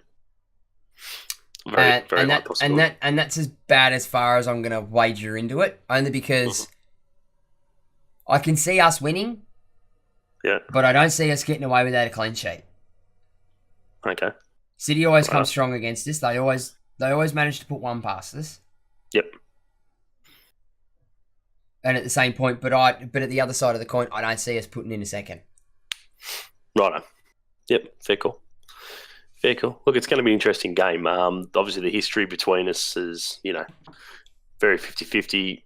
Very possible. And that's as bad as far as I'm going to wager into it, only because I can see us winning. Yeah. But I don't see us getting away without a clean sheet. Okay. City always come strong against us. They always manage to put one past us. Yep. And at the same point, but at the other side of the coin, I don't see us putting in a second. Righto. Yep. Fair call. Look, it's going to be an interesting game. Obviously, the history between us is, very 50-50.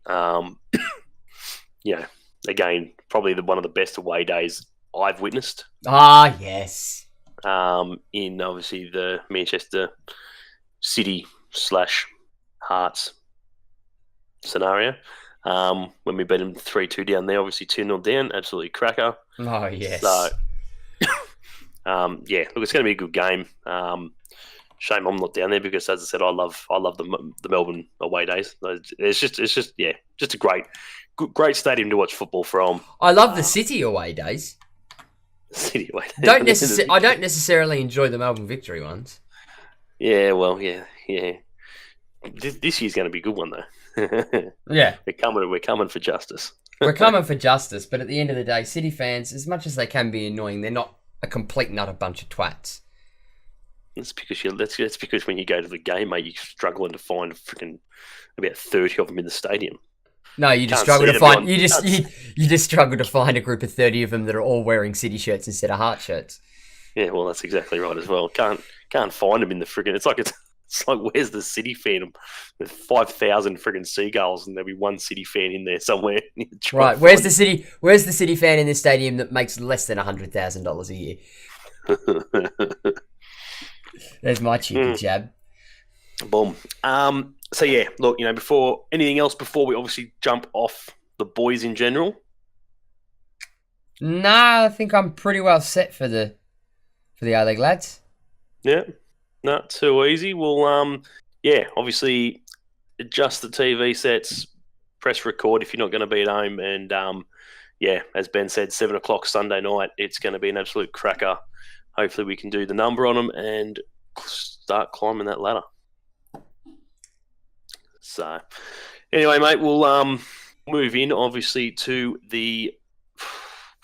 Again, probably one of the best away days I've witnessed. Ah, yes. In obviously the Manchester City / Hearts scenario. When we beat them 3-2 down there, obviously 2-0 down, absolutely cracker. Oh, yes. So, Yeah, look, it's going to be a good game. Shame I'm not down there because, as I said, I love the Melbourne away days. It's just a great stadium to watch football from. I love the City away days. City away days. I don't necessarily enjoy the Melbourne victory ones. Yeah, well, yeah. This year's going to be a good one though. Yeah, we're coming for justice. We're coming for justice, but at the end of the day, City fans, as much as they can be annoying, they're not a complete nut a bunch of twats. That's because when you go to the game, mate, you're struggling to find freaking about 30 of them in the stadium. No, you just struggle to find you just struggle to find a group of 30 of them that are all wearing City shirts instead of Heart shirts. Yeah, well, that's exactly right as well. Can't find them in the freaking. It's like where's the City fan? There's 5,000 friggin' seagulls, and there'll be one City fan in there somewhere. Right, where's the City fan in this stadium that makes less than $100,000 a year? There's my cheeky jab. Boom. So yeah, look, before anything else, before we obviously jump off the boys in general. Nah, I think I'm pretty well set for the A League lads. Yeah. Not too easy. Well, obviously adjust the TV sets, press record if you're not going to be at home, and as Ben said, 7:00 Sunday night. It's going to be an absolute cracker. Hopefully, we can do the number on them and start climbing that ladder. So, anyway, mate, we'll move in obviously to the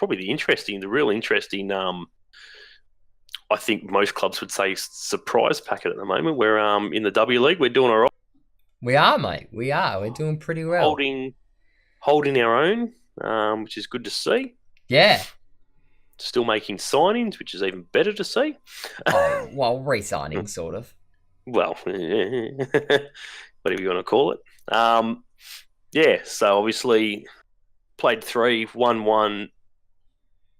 real interesting. I think most clubs would say surprise packet at the moment. We're in the W League. We're doing all right. We are, mate. We are. We're doing pretty well. Holding our own, which is good to see. Yeah. Still making signings, which is even better to see. Oh, well, re-signing, sort of. Well, whatever you want to call it. So obviously played 3, won 1,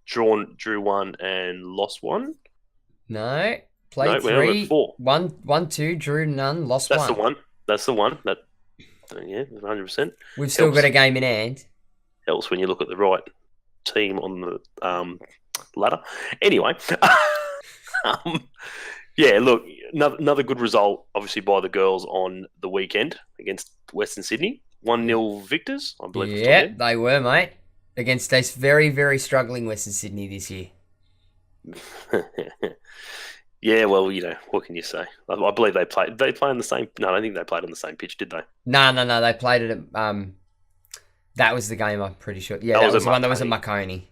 drew 1, and lost 1. No, played 3, 4. Won 2, drew none, lost 1. That's the one. 100%. We've still got a game in hand. Helps when you look at the right team on the ladder. Anyway, look, another good result, obviously, by the girls on the weekend against Western Sydney. 1-0 victors, I believe. Yeah, they were, mate. Against a very, very struggling Western Sydney this year. Yeah, well, what can you say? I believe they played. They play on the same. No, I don't think they played on the same pitch, did they? No. They played it at. That was the game. I'm pretty sure. Yeah, that was the one that was at Marconi.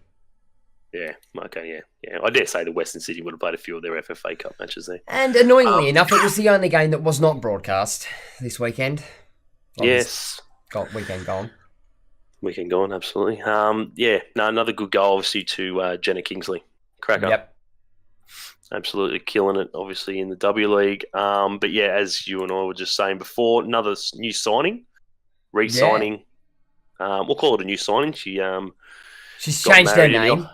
Yeah, okay, yeah. I dare say the Western City would have played a few of their FFA Cup matches there. And annoyingly enough, it was the only game that was not broadcast this weekend. Yes. Got weekend gone. Weekend gone, absolutely. Another good goal, obviously, to Jenna Kingsley. Cracker. Yep. Absolutely killing it, obviously, in the W League. But yeah, as you and I were just saying before, another new signing, re-signing. Yeah. We'll call it a new signing. She's changed her name.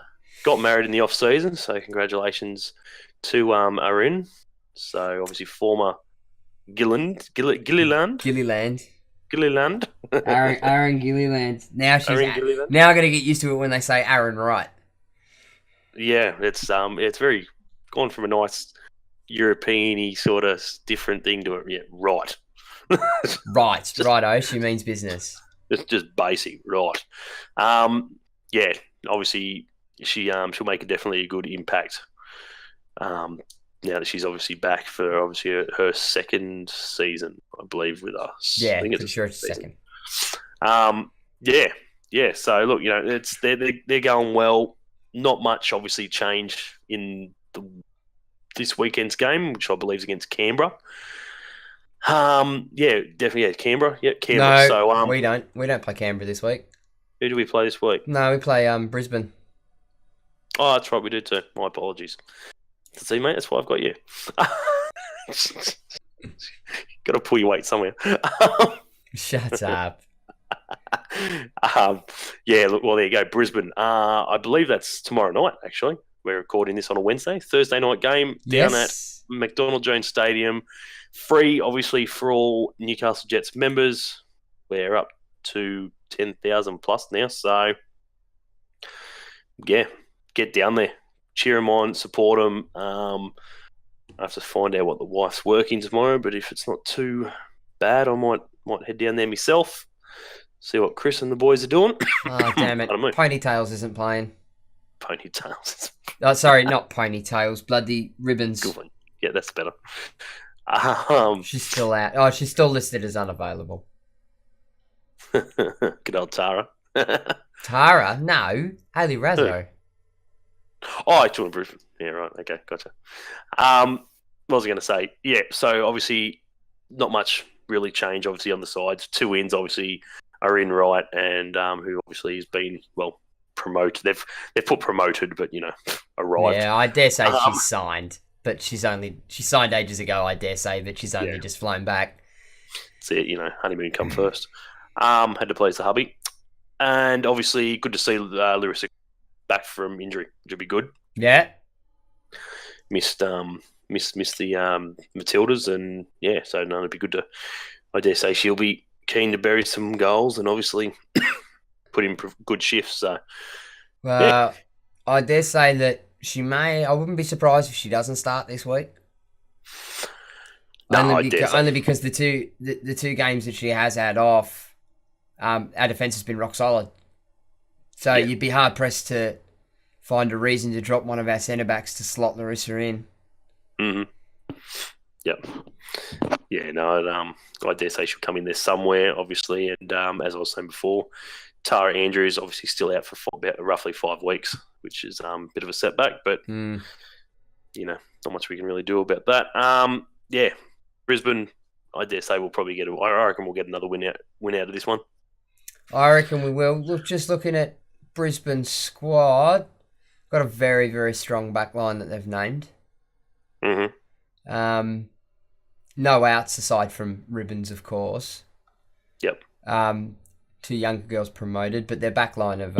Got married in the off-season, so congratulations to Arun. So obviously former Gilliland. Aaron Gilliland. Now now I got to get used to it when they say Aaron Wright. Yeah, it's very gone from a nice European-y sort of different thing to it. Yeah, right. Righto. She means business. It's just basic, right? Obviously she'll make definitely a good impact. Now that she's obviously back for obviously her second season, I believe, with us. Yeah, I think it's second. So look, they're going well. Not much obviously change in this weekend's game, which I believe is against Canberra. Definitely Canberra. Yeah, Canberra. No, so we don't play Canberra this week. Who do we play this week? No, we play Brisbane. Oh, that's right, we do too. My apologies. See, mate, that's why I've got you. Got to pull your weight somewhere. Shut up. Look, well, there you go, Brisbane. I believe that's tomorrow night, actually. We're recording this on a Wednesday. Thursday night game down at McDonald Jones Stadium. Free, obviously, for all Newcastle Jets members. We're up to 10,000 plus now, so yeah, get down there. cheer them on, support them. I have to find out what the wife's working tomorrow, but if it's not too bad, I might head down there myself, see what Chris and the boys are doing. Oh, damn it. Ponytails isn't playing. Ponytails. Oh, sorry, not ponytails. Bloody ribbons. Good one. Yeah, that's better. She's still out. Oh, she's still listed as unavailable. Good old Tara. Tara? No. Hayley Razzo. Oh, I took Brisbane. Yeah, right. Okay, gotcha. What was I going to say? Yeah, so obviously not much really change, obviously, on the sides. 2 wins, obviously, are in right, and who obviously has been, well, promoted. They've put promoted, but, arrived. Yeah, I dare say she's signed, but she signed ages ago, I dare say, but she's only just flown back. See it, honeymoon come first. Had to please the hubby. And obviously, good to see Larissa back from injury, which would be good. Yeah. Missed the Matildas, and so it'd be good to. I dare say she'll be keen to bury some goals and obviously put in good shifts. So, I dare say that she may. I wouldn't be surprised if she doesn't start this week. No, only because the two games that she has had off, our defence has been rock solid. So you'd be hard pressed to find a reason to drop one of our centre backs to slot Larissa in. Mm-hmm. Yep. Yeah, no, I dare say she'll come in there somewhere, obviously. And as I was saying before, Tara Andrews obviously still out for about roughly 5 weeks, which is a bit of a setback, but not much we can really do about that. Brisbane, I dare say we'll probably I reckon we'll get another win out of this one. I reckon we will. Look, just looking at Brisbane's squad, got a very, very strong back line that they've named. Mm-hmm. No outs aside from Ribbons, of course. Yep. 2 younger girls promoted, but their back line of,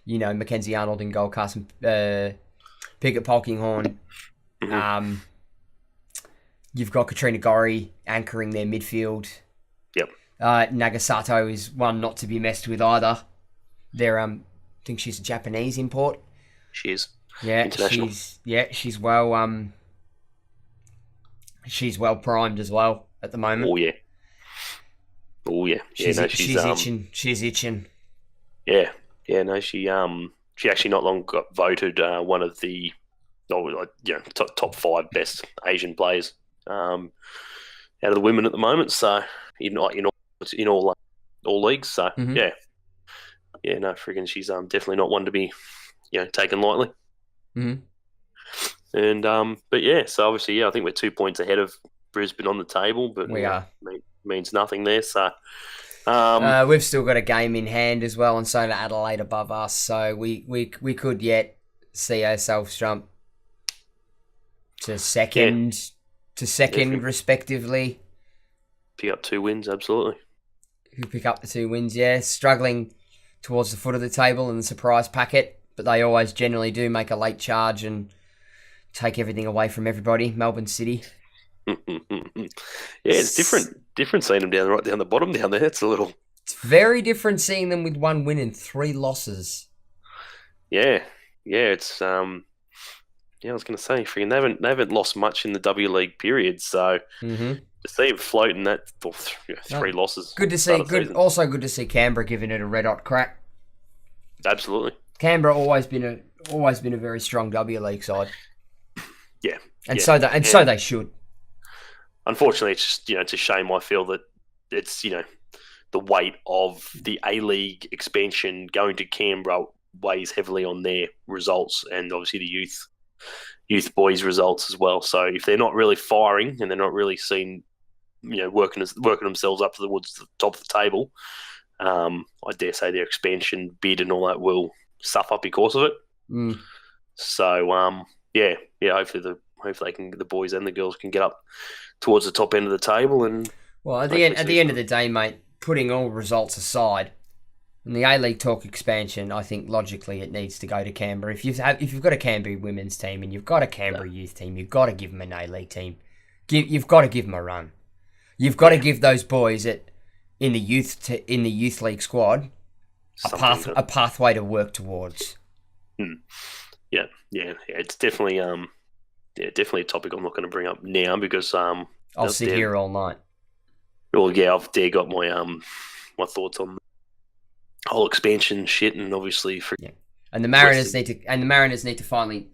Mackenzie Arnold in goal, Carson Pickett Polkinghorne. Mm-hmm. You've got Katrina Gorry anchoring their midfield. Yep. Nagasato is one not to be messed with either. I think she's a Japanese import. She is. Yeah, international. She's well primed as well at the moment. Oh yeah. She's itching. She's itching. Yeah. No, she actually not long got voted one of the top 5 best Asian players out of the women at the moment. So in all leagues. So no, friggin' she's definitely not one to be taken lightly. Mm-hmm. And so obviously I think we're 2 points ahead of Brisbane on the table, but we are means nothing there. So we've still got a game in hand as well, and so do Adelaide above us. So we could yet see ourselves jump to second respectively. Pick up 2 wins, absolutely. Who pick up the 2 wins? Yeah, struggling towards the foot of the table in the surprise packet, but they always generally do make a late charge and take everything away from everybody. Melbourne City. It's different seeing them right down the bottom down there. It's very different seeing them with 1 win and 3 losses. Yeah. It's I was going to say, freaking, they haven't lost much in the W League period, so to see them floating that 3 losses. Good to see. Also good to see Canberra giving it a red hot crack. Absolutely. Canberra always been a very strong W League side. Yeah. So they should. Unfortunately, it's just it's a shame. I feel that it's the weight of the A League expansion going to Canberra weighs heavily on their results, and obviously the youth boys results as well. So if they're not really firing and they're not really seen working themselves up towards the top of the table, I dare say their expansion bid and all that will suffer because of it. So hopefully the boys and the girls can get up towards the top end of the table. And at the end of the day, mate, putting all results aside, in the A League talk expansion, I think logically it needs to go to Canberra. If you've got a Canberra women's team and you've got a Canberra youth team, you've got to give them an A League team. You've got to give them a run. You've got to give those boys in the youth league squad a pathway to work towards. Yeah. It's definitely definitely a topic I'm not going to bring up now because I'll sit here all night. Well, yeah, I've got my my thoughts on the whole expansion shit, and obviously and the Mariners need to finally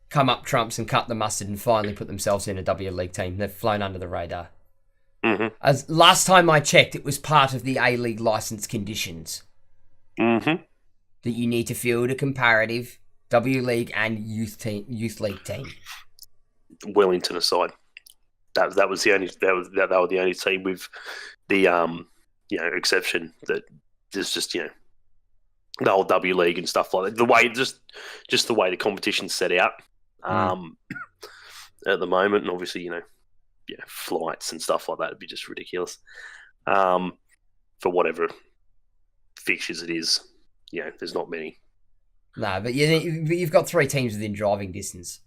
come up trumps and cut the mustard and finally put themselves in a W League team. They've flown under the radar. Mm-hmm. As last time I checked, it was part of the A League license conditions. Mm-hmm. That you need to field a comparative W League and youth league team. Wellington aside, that was the only they were the only team with the exception that there's just the whole W League and stuff like that. The way just the way the competition's set out at the moment, and obviously flights and stuff like that would be just ridiculous for whatever fixtures it is. There's not many. No, but you've got 3 teams within driving distance.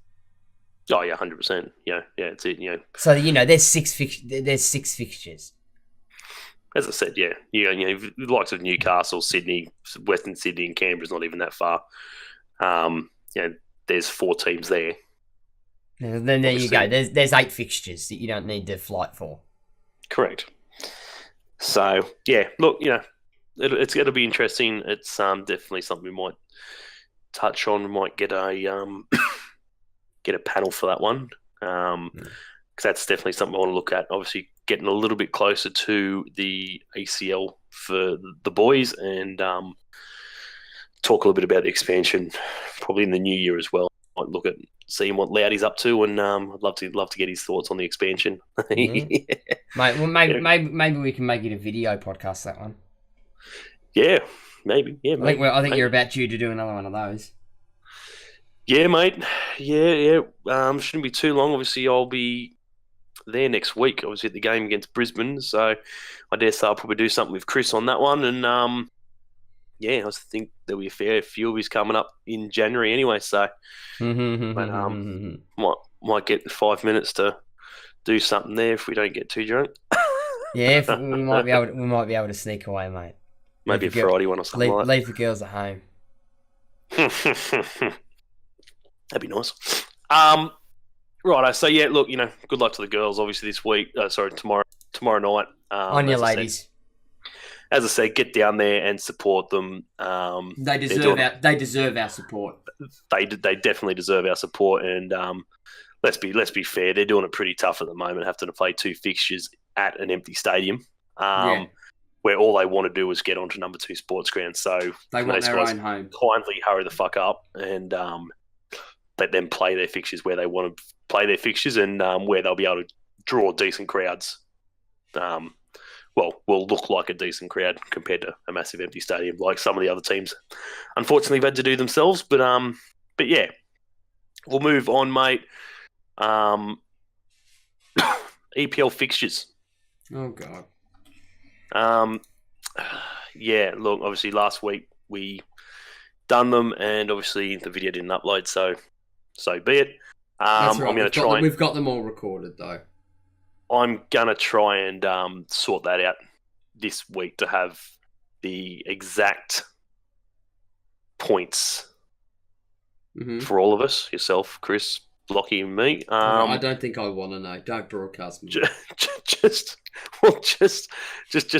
Oh yeah, 100%. Yeah, it's it. So there's 6 fixtures. As I said, the likes of Newcastle, Sydney, Western Sydney, and Canberra's not even that far. There's 4 teams there. And then there you go. There's 8 fixtures that you don't need the flight for. Correct. So yeah, look, it's going to be interesting. It's definitely something we might touch on. We might get a get a panel for that one because that's definitely something I want to look at. Obviously, getting a little bit closer to the ACL for the boys and talk a little bit about the expansion, probably in the new year as well. Might look at seeing what Loudy's up to, and I'd love to get his thoughts on the expansion. Mate, well, maybe we can make it a video podcast, that one. Yeah, maybe. Yeah, I think you're about due to do another one of those. Yeah, mate. Yeah. Shouldn't be too long. Obviously, I'll be there next week. Obviously, at the game against Brisbane. So I dare say I'll probably do something with Chris on that one. And I think there'll be a fair few of his coming up in January anyway. So, might get 5 minutes to do something there if we don't get too drunk. Yeah, we might be able to sneak away, mate. Maybe a Friday one or something like that. Leave the girls at home. That'd be nice. Right. So yeah, look, good luck to the girls. Obviously this week. Tomorrow night. On your ladies. As I said, get down there and support them. They deserve our support. They definitely deserve our support. And let's be fair, they're doing it pretty tough at the moment, having to play 2 fixtures at an empty stadium. Where all they want to do is get onto number 2 sports ground. So they want their own home. Kindly hurry the fuck up and let them play their fixtures where they want to play their fixtures and where they'll be able to draw decent crowds. Will look like a decent crowd compared to a massive empty stadium like some of the other teams unfortunately have had to do themselves. But yeah, we'll move on, mate. EPL fixtures. Oh, God. Yeah, look, obviously last week we done them and obviously the video didn't upload, so be it. That's right. We've got them all recorded though. I'm going to try and sort that out this week to have the exact points for all of us, yourself, Chris, Lockie and me. I don't think I want to know. Don't broadcast me. Just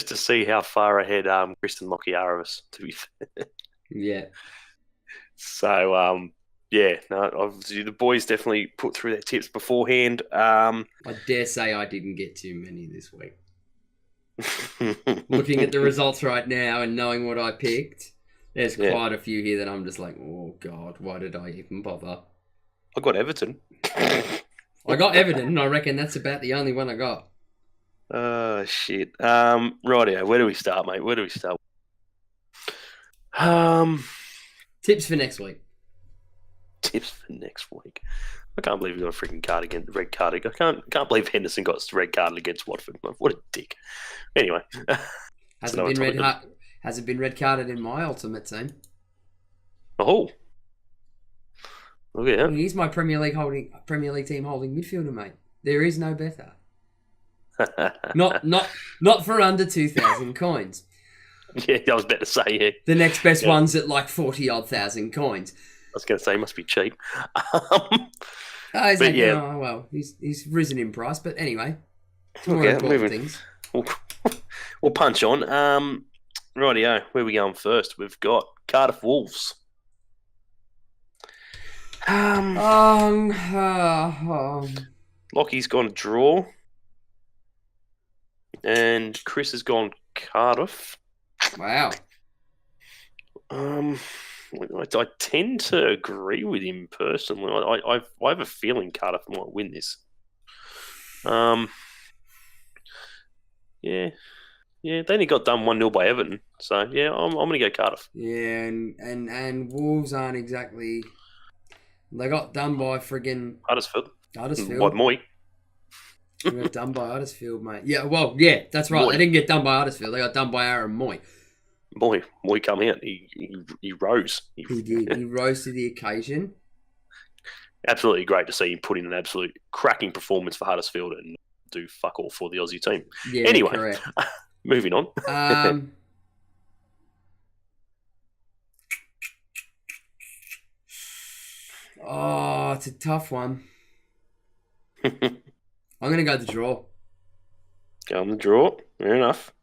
to see how far ahead Chris and Lockie are of us, to be fair. Yeah. So, obviously the boys definitely put through their tips beforehand. I dare say I didn't get too many this week. Looking at the results right now and knowing what I picked, there's quite a few here that I'm just like, oh, God, why did I even bother? I got Everton. I got Everton, and I reckon that's about the only one I got. Oh, shit. Rightio, where do we start, mate? Where do we start? Tips for next week. Tips for next week. I can't believe he got a freaking red card. I can't believe Henderson got red carded against Watford. What a dick. Anyway. Hasn't been red carded in my ultimate team. Oh. Look at that. He's my Premier League team holding midfielder, mate. There is no better. Not for under 2,000 coins. Yeah, I was about to say, yeah. The next best one's at like 40-odd thousand coins. was going to say he must be cheap. He's risen in price. But anyway, things. We'll punch on. Rightio, where are we going first? We've got Cardiff Wolves. Lockie's gone draw. And Chris has gone Cardiff. Wow. I tend to agree with him personally. I have a feeling Cardiff might win this. Yeah, they only got done 1-0 by Everton. So yeah, I'm going to go Cardiff. Yeah, and Wolves aren't exactly. They got done by friggin' Huddersfield. By Moy. They got done by Huddersfield, mate. Yeah, well, yeah, that's right. Moy. They didn't get done by Huddersfield. They got done by Aaron Moy. Moy come out. He rose. He did. He rose to the occasion. Absolutely great to see him put in an absolute cracking performance for Huddersfield and do fuck all for the Aussie team. Yeah, anyway, correct. Moving on. It's a tough one. I'm going to go the draw. Go on the draw. Fair enough.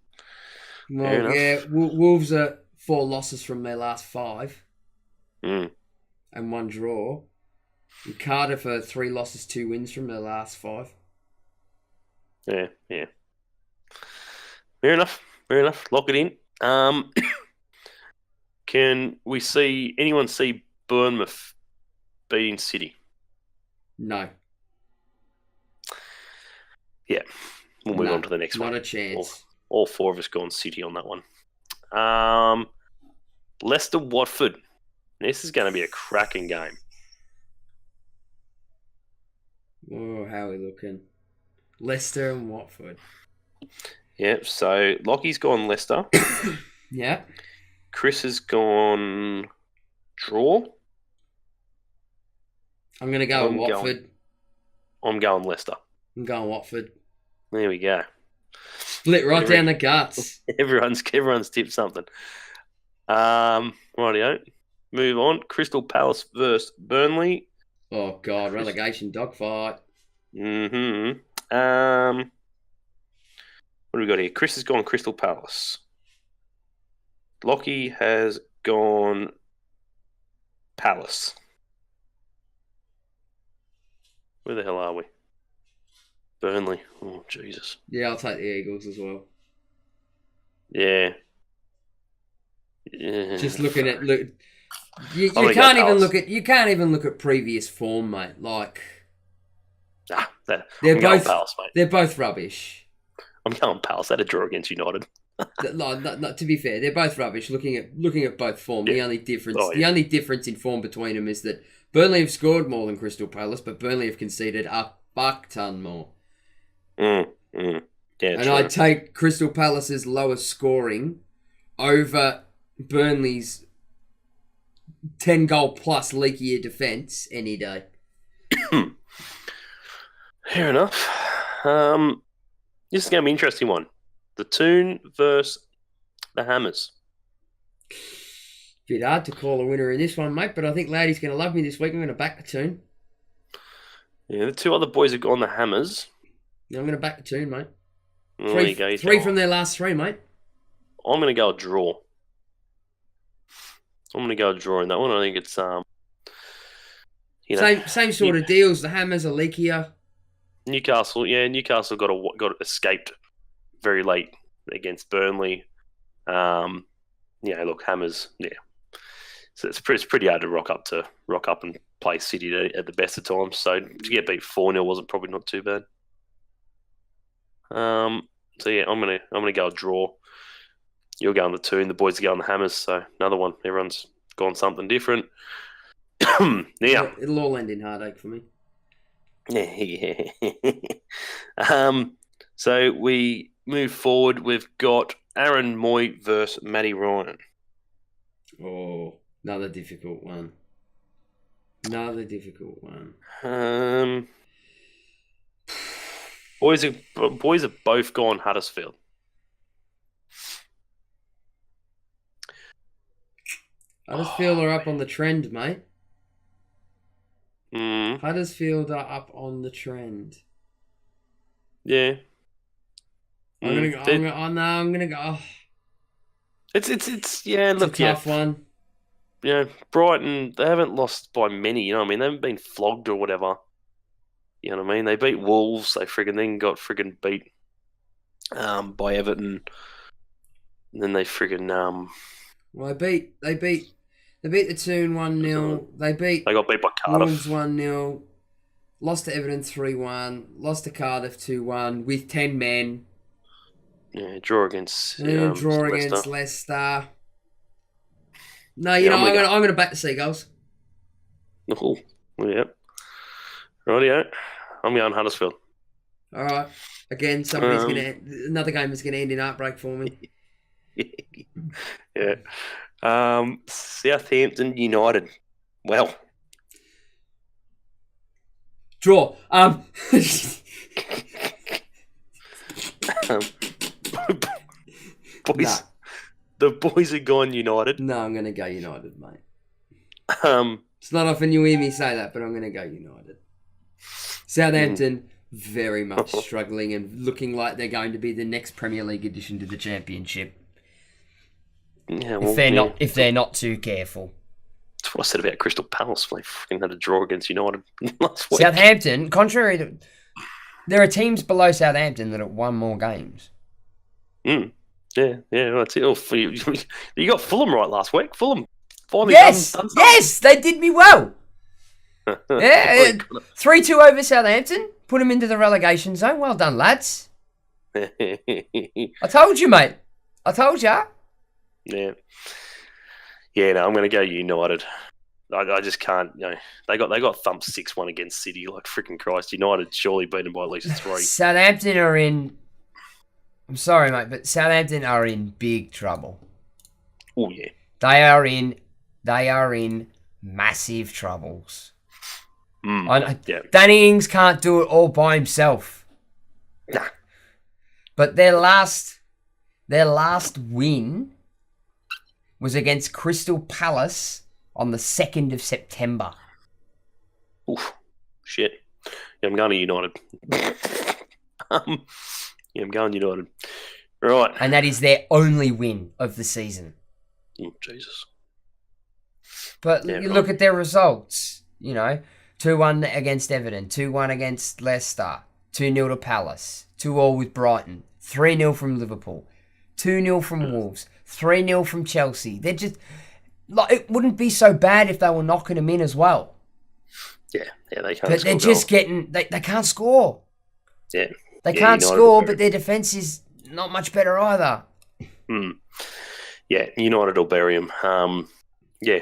Well, yeah, Wolves are 4 losses from their last 5. And 1 draw. And Cardiff are 3 losses, 2 wins from their last 5. Yeah. Fair enough. Lock it in. Can we see anyone see Bournemouth beating City? No. Yeah. We'll move on to the next one. Not a chance. All 4 of us gone City on that one. Leicester Watford. This is going to be a cracking game. Oh, how are we looking? Leicester and Watford. Yeah, so Lockie's gone Leicester. Yeah. Chris has gone draw. I'm going to go Watford. I'm going Leicester. I'm going Watford. There we go. Split right down the guts. Everyone's tipped something. Rightio. Move on. Crystal Palace versus Burnley. Oh, God. Relegation dogfight. Mm-hmm. What do we got here? Chris has gone Crystal Palace. Lockie has gone Palace. Where the hell are we? Burnley. Oh, Jesus. Yeah, I'll take the Eagles as well. Yeah. Just looking at you can't even look at previous form, mate. Like they're both Palace, mate. They're both rubbish. I'm going Palace. They had a draw against United. No, to be fair, they're both rubbish. Looking at both form, yeah. the only difference in form between them is that Burnley have scored more than Crystal Palace, but Burnley have conceded a fuck ton more. Yeah, and I take Crystal Palace's lowest scoring over Burnley's 10-goal plus leakier defence any day. Fair enough. This is going to be an interesting one. The Toon versus the Hammers. Bit hard to call a winner in this one, mate, but I think Laddie's going to love me this week. I'm going to back the Toon. Yeah, the 2 other boys have gone the Hammers. I'm going to back the Toon, mate. Oh, there you go. 3 from their last 3, mate. I'm going to go a draw. I'm going to go a draw in that one. I think it's same sort of deals. The Hammers are leakier. Newcastle got escaped very late against Burnley. Look, Hammers. Yeah, so it's pretty hard to rock up and play City at the best of times. So to get beat 4-0 wasn't probably not too bad. So yeah, I'm gonna go a draw. You're going the Toon, the boys are going the Hammers. So another one. Everyone's gone something different. Yeah, it'll all end in heartache for me. Yeah. So we move forward. We've got Aaron Moy versus Matty Ryan. Oh, another difficult one. Boys have both gone Huddersfield. Huddersfield are up on the trend, mate. Huddersfield are up on the trend. Yeah. I'm gonna go. Oh, It's yeah. Look, it's a tough one. Yeah, Brighton, they haven't lost by many, you know what I mean? They haven't been flogged or whatever. You know what I mean? They beat Wolves, they then got beat by Everton. And then they Well, they beat the Toon 1-0. They got beat by Cardiff. Wolves 1-0. Lost to Everton 3-1. Lost to Cardiff 2-1 with 10 men. Yeah, draw against Leicester. No, I'm going to back the Seagulls. Oh, yeah. Rightio. I'm going Huddersfield. All right. Again, another game is going to end in heartbreak for me. Yeah. Southampton United. Well. Draw. Boys. Nah. The boys have gone United. No, I'm going to go United, mate. It's not often you hear me say that, but I'm going to go United. Southampton, very much struggling and looking like they're going to be the next Premier League addition to the Championship. Yeah, well, if they're not too careful. That's what I said about Crystal Palace. They fucking had a draw against United last week. Southampton, contrary to... There are teams below Southampton that have won more games. Yeah, that's it. Oh, you got Fulham right last week. Fulham finally done something. Yes, they did me well. Yeah, 3-2 over Southampton. Put them into the relegation zone. Well done, lads. I told you, mate. I told you. Yeah. Yeah, no, I'm going to go United. I just can't, they got thumped 6-1 against City. Like, freaking Christ. United surely beat them by at least 3. Southampton are in... I'm sorry, mate, but Southampton are in big trouble. Oh, yeah. They are in massive troubles. Danny Ings can't do it all by himself. Nah. But their last win was against Crystal Palace on the 2nd of September. Oof. Shit. Yeah, I'm going to United. Yeah, I'm going United. Right. And that is their only win of the season. Oh, Jesus. But look at their results. 2-1 against Everton, 2-1 against Leicester, 2-0 to Palace, 2-2 with Brighton, 3-0 from Liverpool, 2-0 from Wolves, 3-0 from Chelsea. They're just... it wouldn't be so bad if they were knocking them in as well. Yeah, they can't But score. They're just getting... They can't score. Yeah. They can't score, but their defence is not much better either. Yeah, United will bury him. Yeah,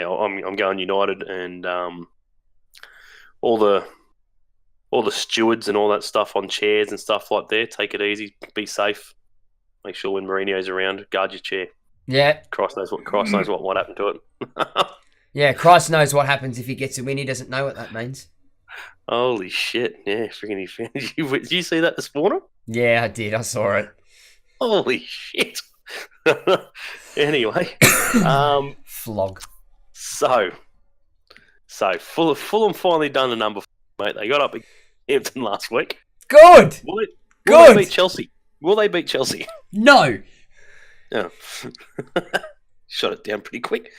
I'm going United, and all the stewards and all that stuff on chairs and stuff like that. Take it easy, be safe. Make sure when Mourinho's around, guard your chair. Yeah, Christ knows what happened to it. Yeah, Christ knows what happens if he gets a win. He doesn't know what that means. Holy shit! Yeah, freaking did you see that this morning? Yeah, I did. I saw it. Holy shit! Anyway, flog. So Fulham finally done the number, mate. They got up against Hampton last week. Good. Will they beat Chelsea? Will they beat Chelsea? No. Oh. Shot it down pretty quick.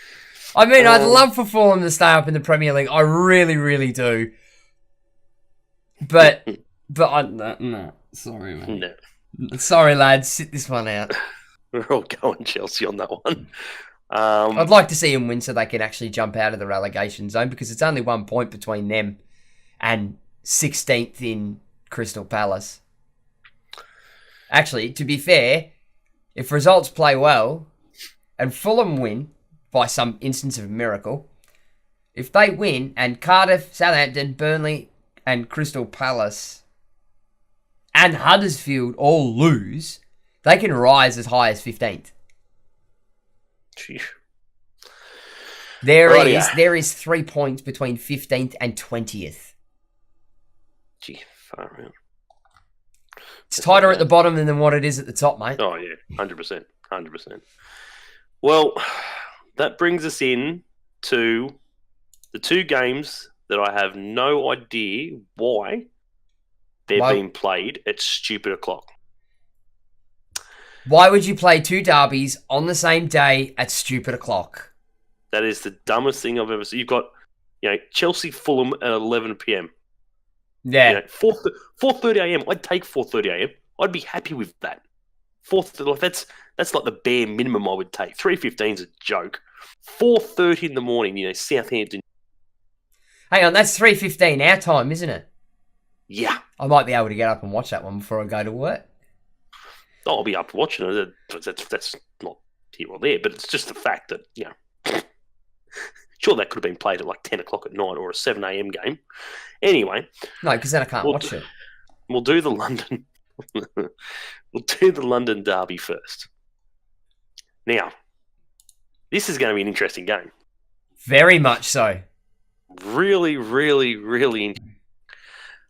I mean, I'd love for Fulham to stay up in the Premier League. I really, really do. But no. Sorry, man. No. Sorry, lads. Sit this one out. We're all going Chelsea on that one. I'd like to see them win so they can actually jump out of the relegation zone, because it's only 1 point between them and 16th in Crystal Palace. Actually, to be fair, if results play well and Fulham win by some instance of a miracle, if they win and Cardiff, Southampton, Burnley and Crystal Palace and Huddersfield all lose, they can rise as high as 15th. Jeez. There is 3 points between 15th and 20th. Gee, far out. It's tighter at the bottom than what it is at the top, mate. Oh, yeah. 100%. Well, that brings us in to the two games that I have no idea why they're being played at stupid o'clock. Why would you play two derbies on the same day at stupid o'clock? That is the dumbest thing I've ever seen. You've got, Chelsea Fulham at 11 p.m. Yeah. 4:30 a.m. I'd take 4:30 a.m. I'd be happy with that. That's like the bare minimum I would take. 3:15 is a joke. 4:30 in the morning, Southampton. Hang on, that's 3:15 our time, isn't it? Yeah. I might be able to get up and watch that one before I go to work. I'll be up watching it. That's not here or there, but it's just the fact that, sure, that could have been played at like 10 o'clock at night or a 7 a.m. game. Anyway. No, because then I can't watch it. We'll do the London. We'll do the London derby first. Now, this is going to be an interesting game. Very much so. Really, really, really.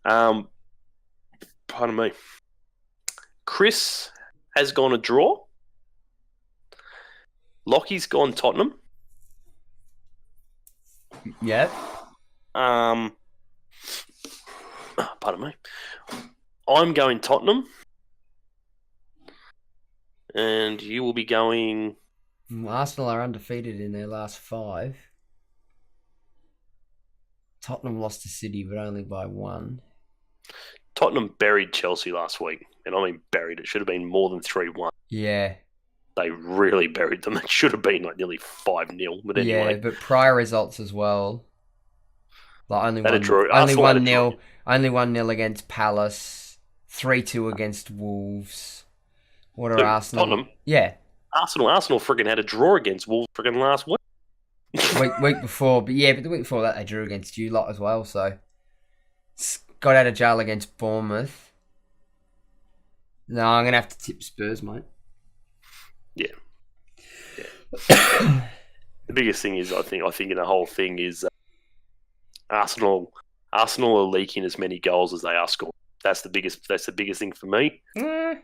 Pardon me. Chris has gone a draw. Lockie's gone Tottenham. Yep. Pardon me. I'm going Tottenham. And you will be going... Arsenal are undefeated in their last 5. Tottenham lost to City, but only by 1. Tottenham buried Chelsea last week. And I mean buried. It should have been more than 3-1. Yeah. They really buried them. It should have been like nearly 5-0. But anyway. Yeah, but prior results as well. Like only 1-0 against Palace, 3-2 against Wolves. What are Arsenal? Tottenham? Yeah. Arsenal friggin' had a draw against Wolves friggin' last week. week before, but the week before that they drew against you lot as well, so got out of jail against Bournemouth. No, I'm gonna have to tip Spurs, mate. Yeah. The biggest thing is, I think in the whole thing is Arsenal are leaking as many goals as they are scoring. That's the biggest thing for me. Well,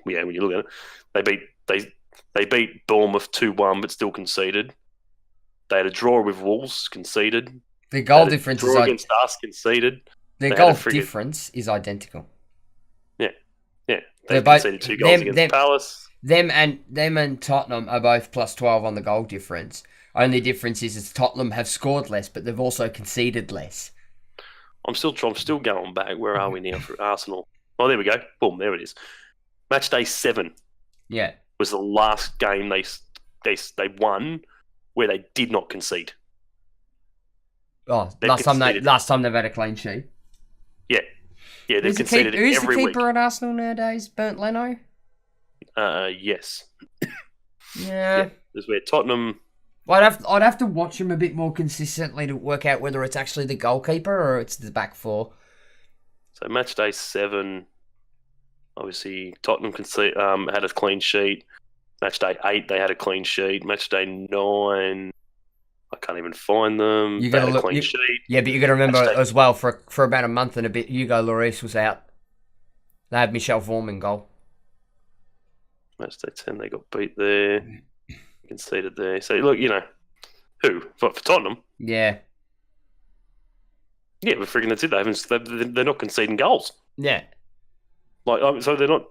yeah, when you look at it, they beat Bournemouth 2-1, but still conceded. They had a draw with Wolves, conceded. The goal difference is against us, conceded. The goal difference is identical. Yeah. They conceded 2 goals against Palace. Them and Tottenham are both plus 12 on the goal difference. Only difference is Tottenham have scored less, but they've also conceded less. I'm still going back. Where are we now for Arsenal? Oh, there we go. Boom, there it is. Match day 7. Yeah. Was the last game they won where they did not concede. Oh, last time they've had a clean sheet. Yeah. Yeah, they've conceded every week. Who's the keeper at Arsenal nowadays? Bernd Leno? Yes. Yeah. That's where Tottenham... I'd have to watch him a bit more consistently to work out whether it's actually the goalkeeper or it's the back 4. So match day 7, obviously Tottenham had a clean sheet. Match day 8, they had a clean sheet. Match day 9, I can't even find them. They had a clean sheet. Yeah, but you got to remember as well, for about a month and a bit, Hugo Lloris was out. They had Michel Vorm in goal. Match day 10, they got beat there. Conceded there. So, look, who? For Tottenham? Yeah. Yeah, but freaking that's it. They're not conceding goals. Yeah. So they're not...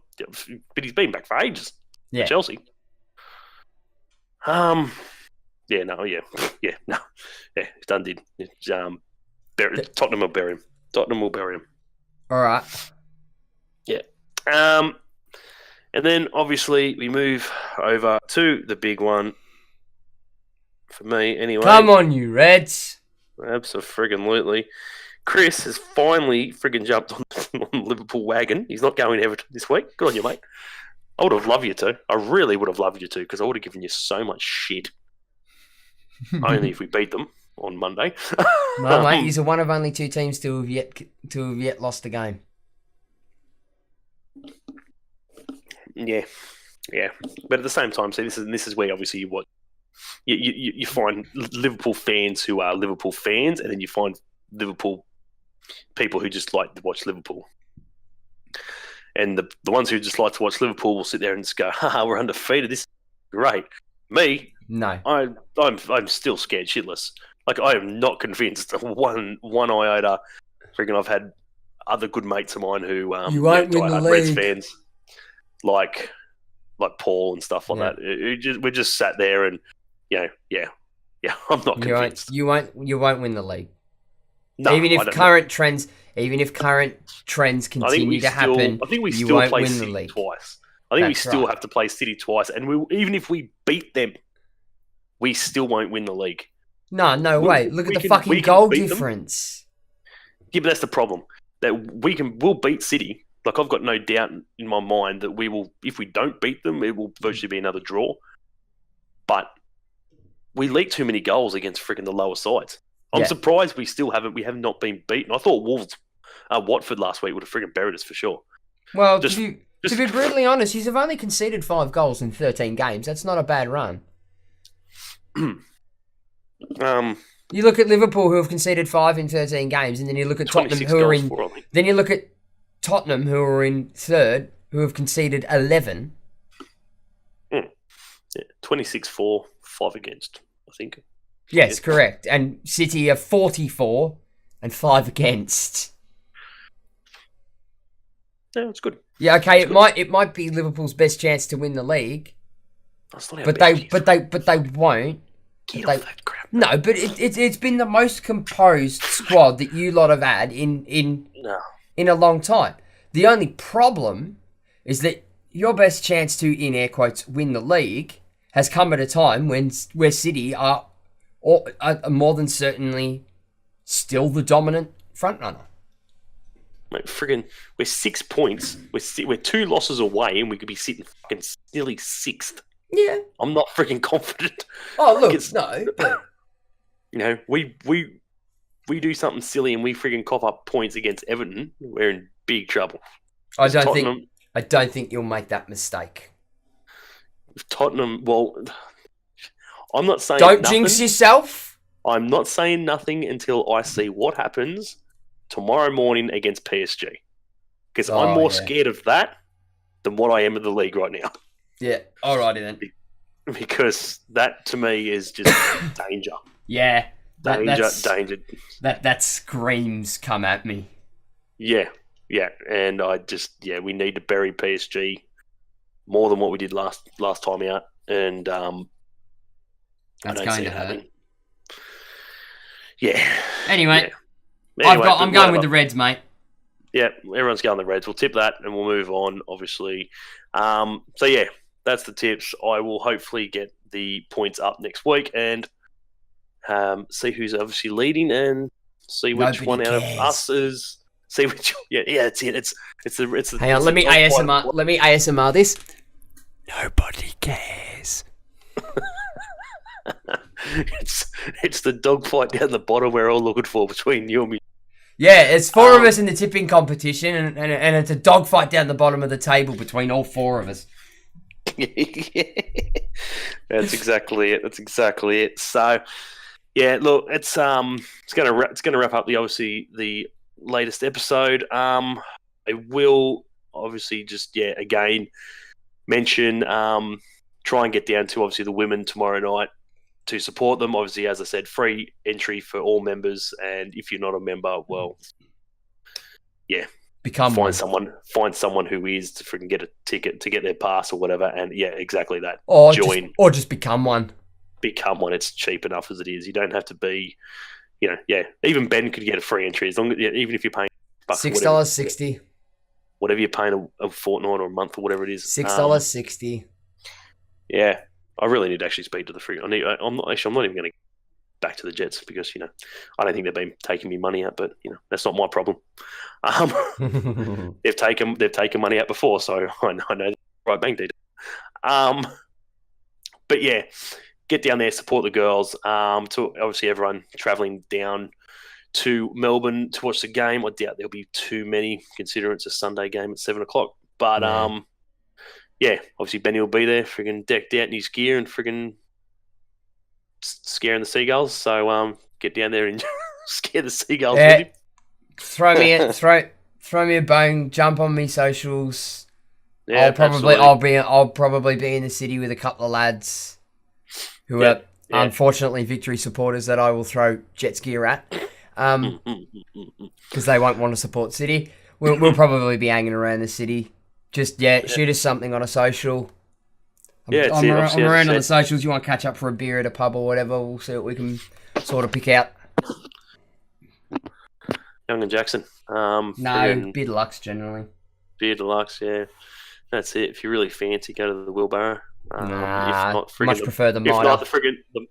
But he's been back for ages. Yeah. For Chelsea. Yeah, no. Yeah, done did. Tottenham will bury him. All right. Yeah. And then, obviously, we move over to the big one. For me, anyway. Come on, you Reds. Absolutely. Chris has finally friggin' jumped on the Liverpool wagon. He's not going Everton this week. Good on you, mate. I would have loved you to. I really would have loved you to, because I would have given you so much shit. Only if we beat them on Monday. No, mate, you're one of only 2 teams to have yet lost a game. Yeah. But at the same time, see, this is where obviously you find Liverpool fans who are Liverpool fans, and then you find Liverpool people who just like to watch Liverpool. And the ones who just like to watch Liverpool will sit there and just go, haha, we're undefeated. This is great. Me, no. I'm still scared shitless. Like, I am not convinced one iota. Freaking, I've had other good mates of mine who you won't win the Reds league. fans, like Paul and stuff like that. We just sat there and, yeah, I'm not convinced. You won't win the league. No, even if current trends continue to happen, I think we you still won't play win the City league. twice. I think we still have to play City twice, and even if we beat them, we still won't win the league. No way. Look at the fucking goal difference. Yeah, but that's the problem. That we'll beat City. Like, I've got no doubt in my mind that we will. If we don't beat them, it will virtually be another draw. But we leak too many goals against freaking the lower sides. I'm surprised we have not been beaten. I thought Watford last week would have freaking buried us for sure. Well, to be brutally honest, you've only conceded 5 goals in 13 games. That's not a bad run. You look at Liverpool, who have conceded 5 in 13 games, and then you look at Tottenham, who are in. Then you look at Tottenham, who are in third, who have conceded 11. 26-4, 5 against, I think. Yes, correct. And City are 44 and 5 against. Yeah, it's good. Yeah, okay. It might be Liverpool's best chance to win the league, but they won't. Get off that crap. No, but it's been the most composed squad that you lot have had in a long time. The only problem is that your best chance to, in air quotes, win the league has come at a time where City are more than certainly still the dominant frontrunner. Mate, friggin', we're 6 points. We're 2 losses away, and we could be sitting fucking nearly 6th. Yeah, I'm not freaking confident. Oh, look, no, but you know, we do something silly and we freaking cough up points against Everton, we're in big trouble. I don't think you'll make that mistake. Tottenham, well, I'm not saying don't jinx yourself. I'm not saying nothing until I see what happens tomorrow morning against PSG, because I'm more scared of that than what I am of the league right now. Yeah, alrighty then. Because that to me is just danger. Yeah, danger. That screams come at me. Yeah, and we need to bury PSG more than what we did last time out, and that's going to hurt. Yeah. Anyway, I'm going with the Reds, mate. Yeah, everyone's going the Reds. We'll tip that and we'll move on, obviously. So yeah, that's the tips. I will hopefully get the points up next week and see who's obviously leading and see which one out of us is. See which. Yeah, that's it. It's the. Hang on, let me ASMR. Let me ASMR this. Nobody cares. It's the dogfight down the bottom we're all looking for between you and me. Yeah, it's 4 of us in the tipping competition, and it's a dogfight down the bottom of the table between all 4 of us. That's exactly it. So, yeah, look, it's gonna wrap up the latest episode. I will obviously just again mention try and get down to obviously the women tomorrow night to support them. Obviously, as I said, free entry for all members, and if you're not a member, well, find someone who is to freaking get a ticket to get their pass or whatever, and exactly that. Or join, or just become one. Become one. It's cheap enough as it is. You don't have to be, Even Ben could get a free entry as long as even if you're paying $6.60. Whatever you're paying a fortnight or a month or whatever it is. $6.60. Yeah. I really need to actually speak to the free. I'm not even going to back to the Jets because I don't think they've been taking me money out, but that's not my problem. They've taken money out before, so I know the right bank detail. But yeah, get down there, support the girls. To obviously everyone travelling down to Melbourne to watch the game. I doubt there'll be too many, considering it's a Sunday game at 7:00. But yeah, obviously Benny will be there, friggin' decked out in his gear and friggin' scaring the seagulls. So get down there and scare the seagulls with him. Throw me a bone. Jump on me socials. Yeah, I'll probably be in the city with a couple of lads who are unfortunately, Victory supporters that I will throw Jets gear at, because they won't want to support City. We'll probably be hanging around the city. Just, shoot us something on a social. I'm around on the socials. You want to catch up for a beer at a pub or whatever, we'll see what we can sort of pick out. Young and Jackson. No, beer deluxe generally. Beer deluxe, yeah. That's it. If you really fancy, go to the Wheelbarrow. Nah, if not, much prefer the Mitre. If not,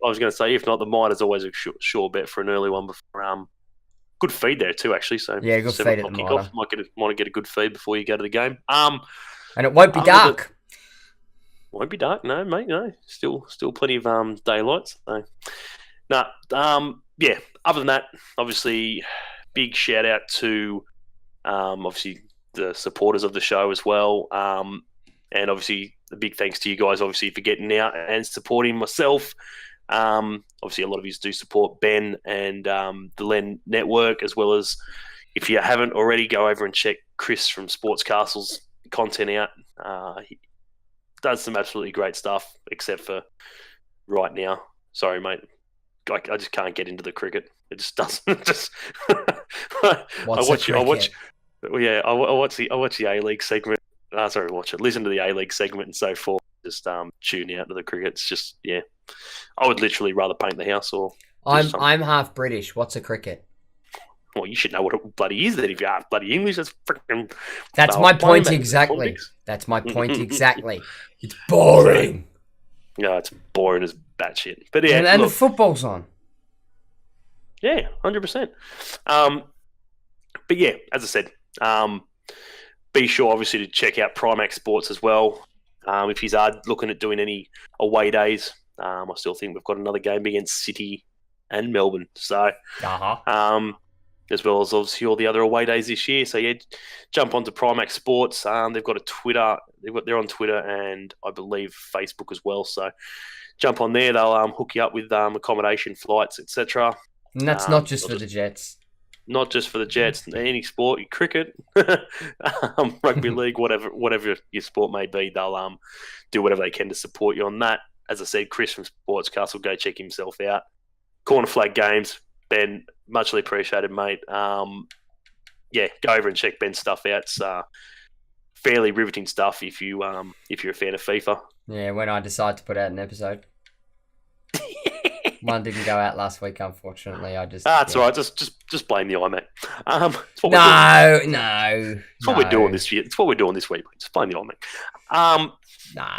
I was going to say, if not, the Mitre's always a sure bet for an early one before. Good feed there too, actually. So yeah, good feed at the Mitre. Might get a good feed before you go to the game. And it won't be dark. Won't be dark, no, mate. No, still plenty of daylight. So, yeah. Other than that, obviously, big shout out to obviously the supporters of the show as well, and obviously a big thanks to you guys, obviously, for getting out and supporting myself. Obviously, a lot of you do support Ben and the Len Network, as well as, if you haven't already, go over and check Chris from SportsCastle's content out. He does some absolutely great stuff, except for right now. Sorry, mate. I just can't get into the cricket. It just doesn't. I watch the A League segment. Listen to the A League segment and so forth. Just tune out to the cricket. It's just, yeah. I would literally rather paint the house or. I'm half British. What's a cricket? Well, you should know what it bloody is. Then if you're half bloody English, that's freaking. That's my point exactly. That's my point exactly. It's boring. No, it's boring as batshit. But yeah, and the football's on. Yeah, 100%. But yeah, as I said, be sure obviously to check out Primax Sports as well. If you are looking at doing any away days, I still think we've got another game against City and Melbourne. So, as well as obviously all the other away days this year. So yeah, jump onto Primax Sports. They've got a Twitter. They're on Twitter and I believe Facebook as well. So jump on there. They'll hook you up with accommodation, flights, etc. And that's not just for the Jets. Not just for the Jets. Any sport, cricket, rugby league, whatever your sport may be, they'll do whatever they can to support you on that. As I said, Chris from SportsCastle, go check himself out. Corner flag games, Ben, muchly appreciated, mate. Yeah, go over and check Ben's stuff out. It's fairly riveting stuff if you're a fan of FIFA. Yeah, when I decide to put out an episode. One didn't go out last week, unfortunately. That's all right. Just blame the iMac. It's what we're doing this year. It's what we're doing this week. Just blame the iMac.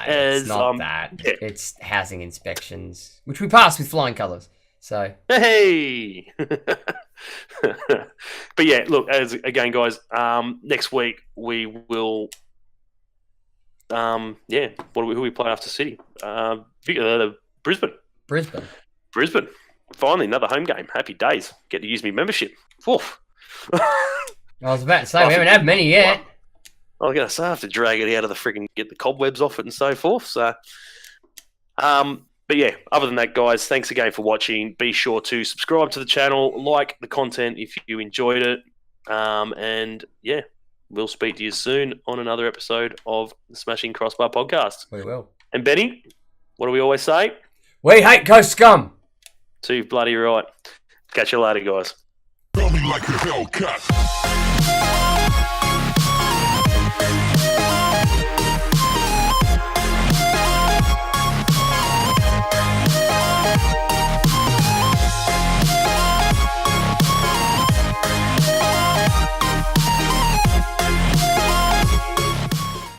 It's not that. Yeah. It's housing inspections, which we passed with flying colours. So hey. But yeah, look, again, guys. Next week we will. Who we play after City? Brisbane. Finally, another home game. Happy days. Get to use me membership. Oof. I was about to say, we haven't had many yet. I was going to say, I have to drag it out of the freaking, get the cobwebs off it and so forth. So, but yeah, other than that, guys, thanks again for watching. Be sure to subscribe to the channel, like the content if you enjoyed it. And yeah, we'll speak to you soon on another episode of the Smashing Crossbar podcast. We will. And Benny, what do we always say? We hate Coast Scum. Too bloody right. Catch you later, guys. Tell me like a Hellcat.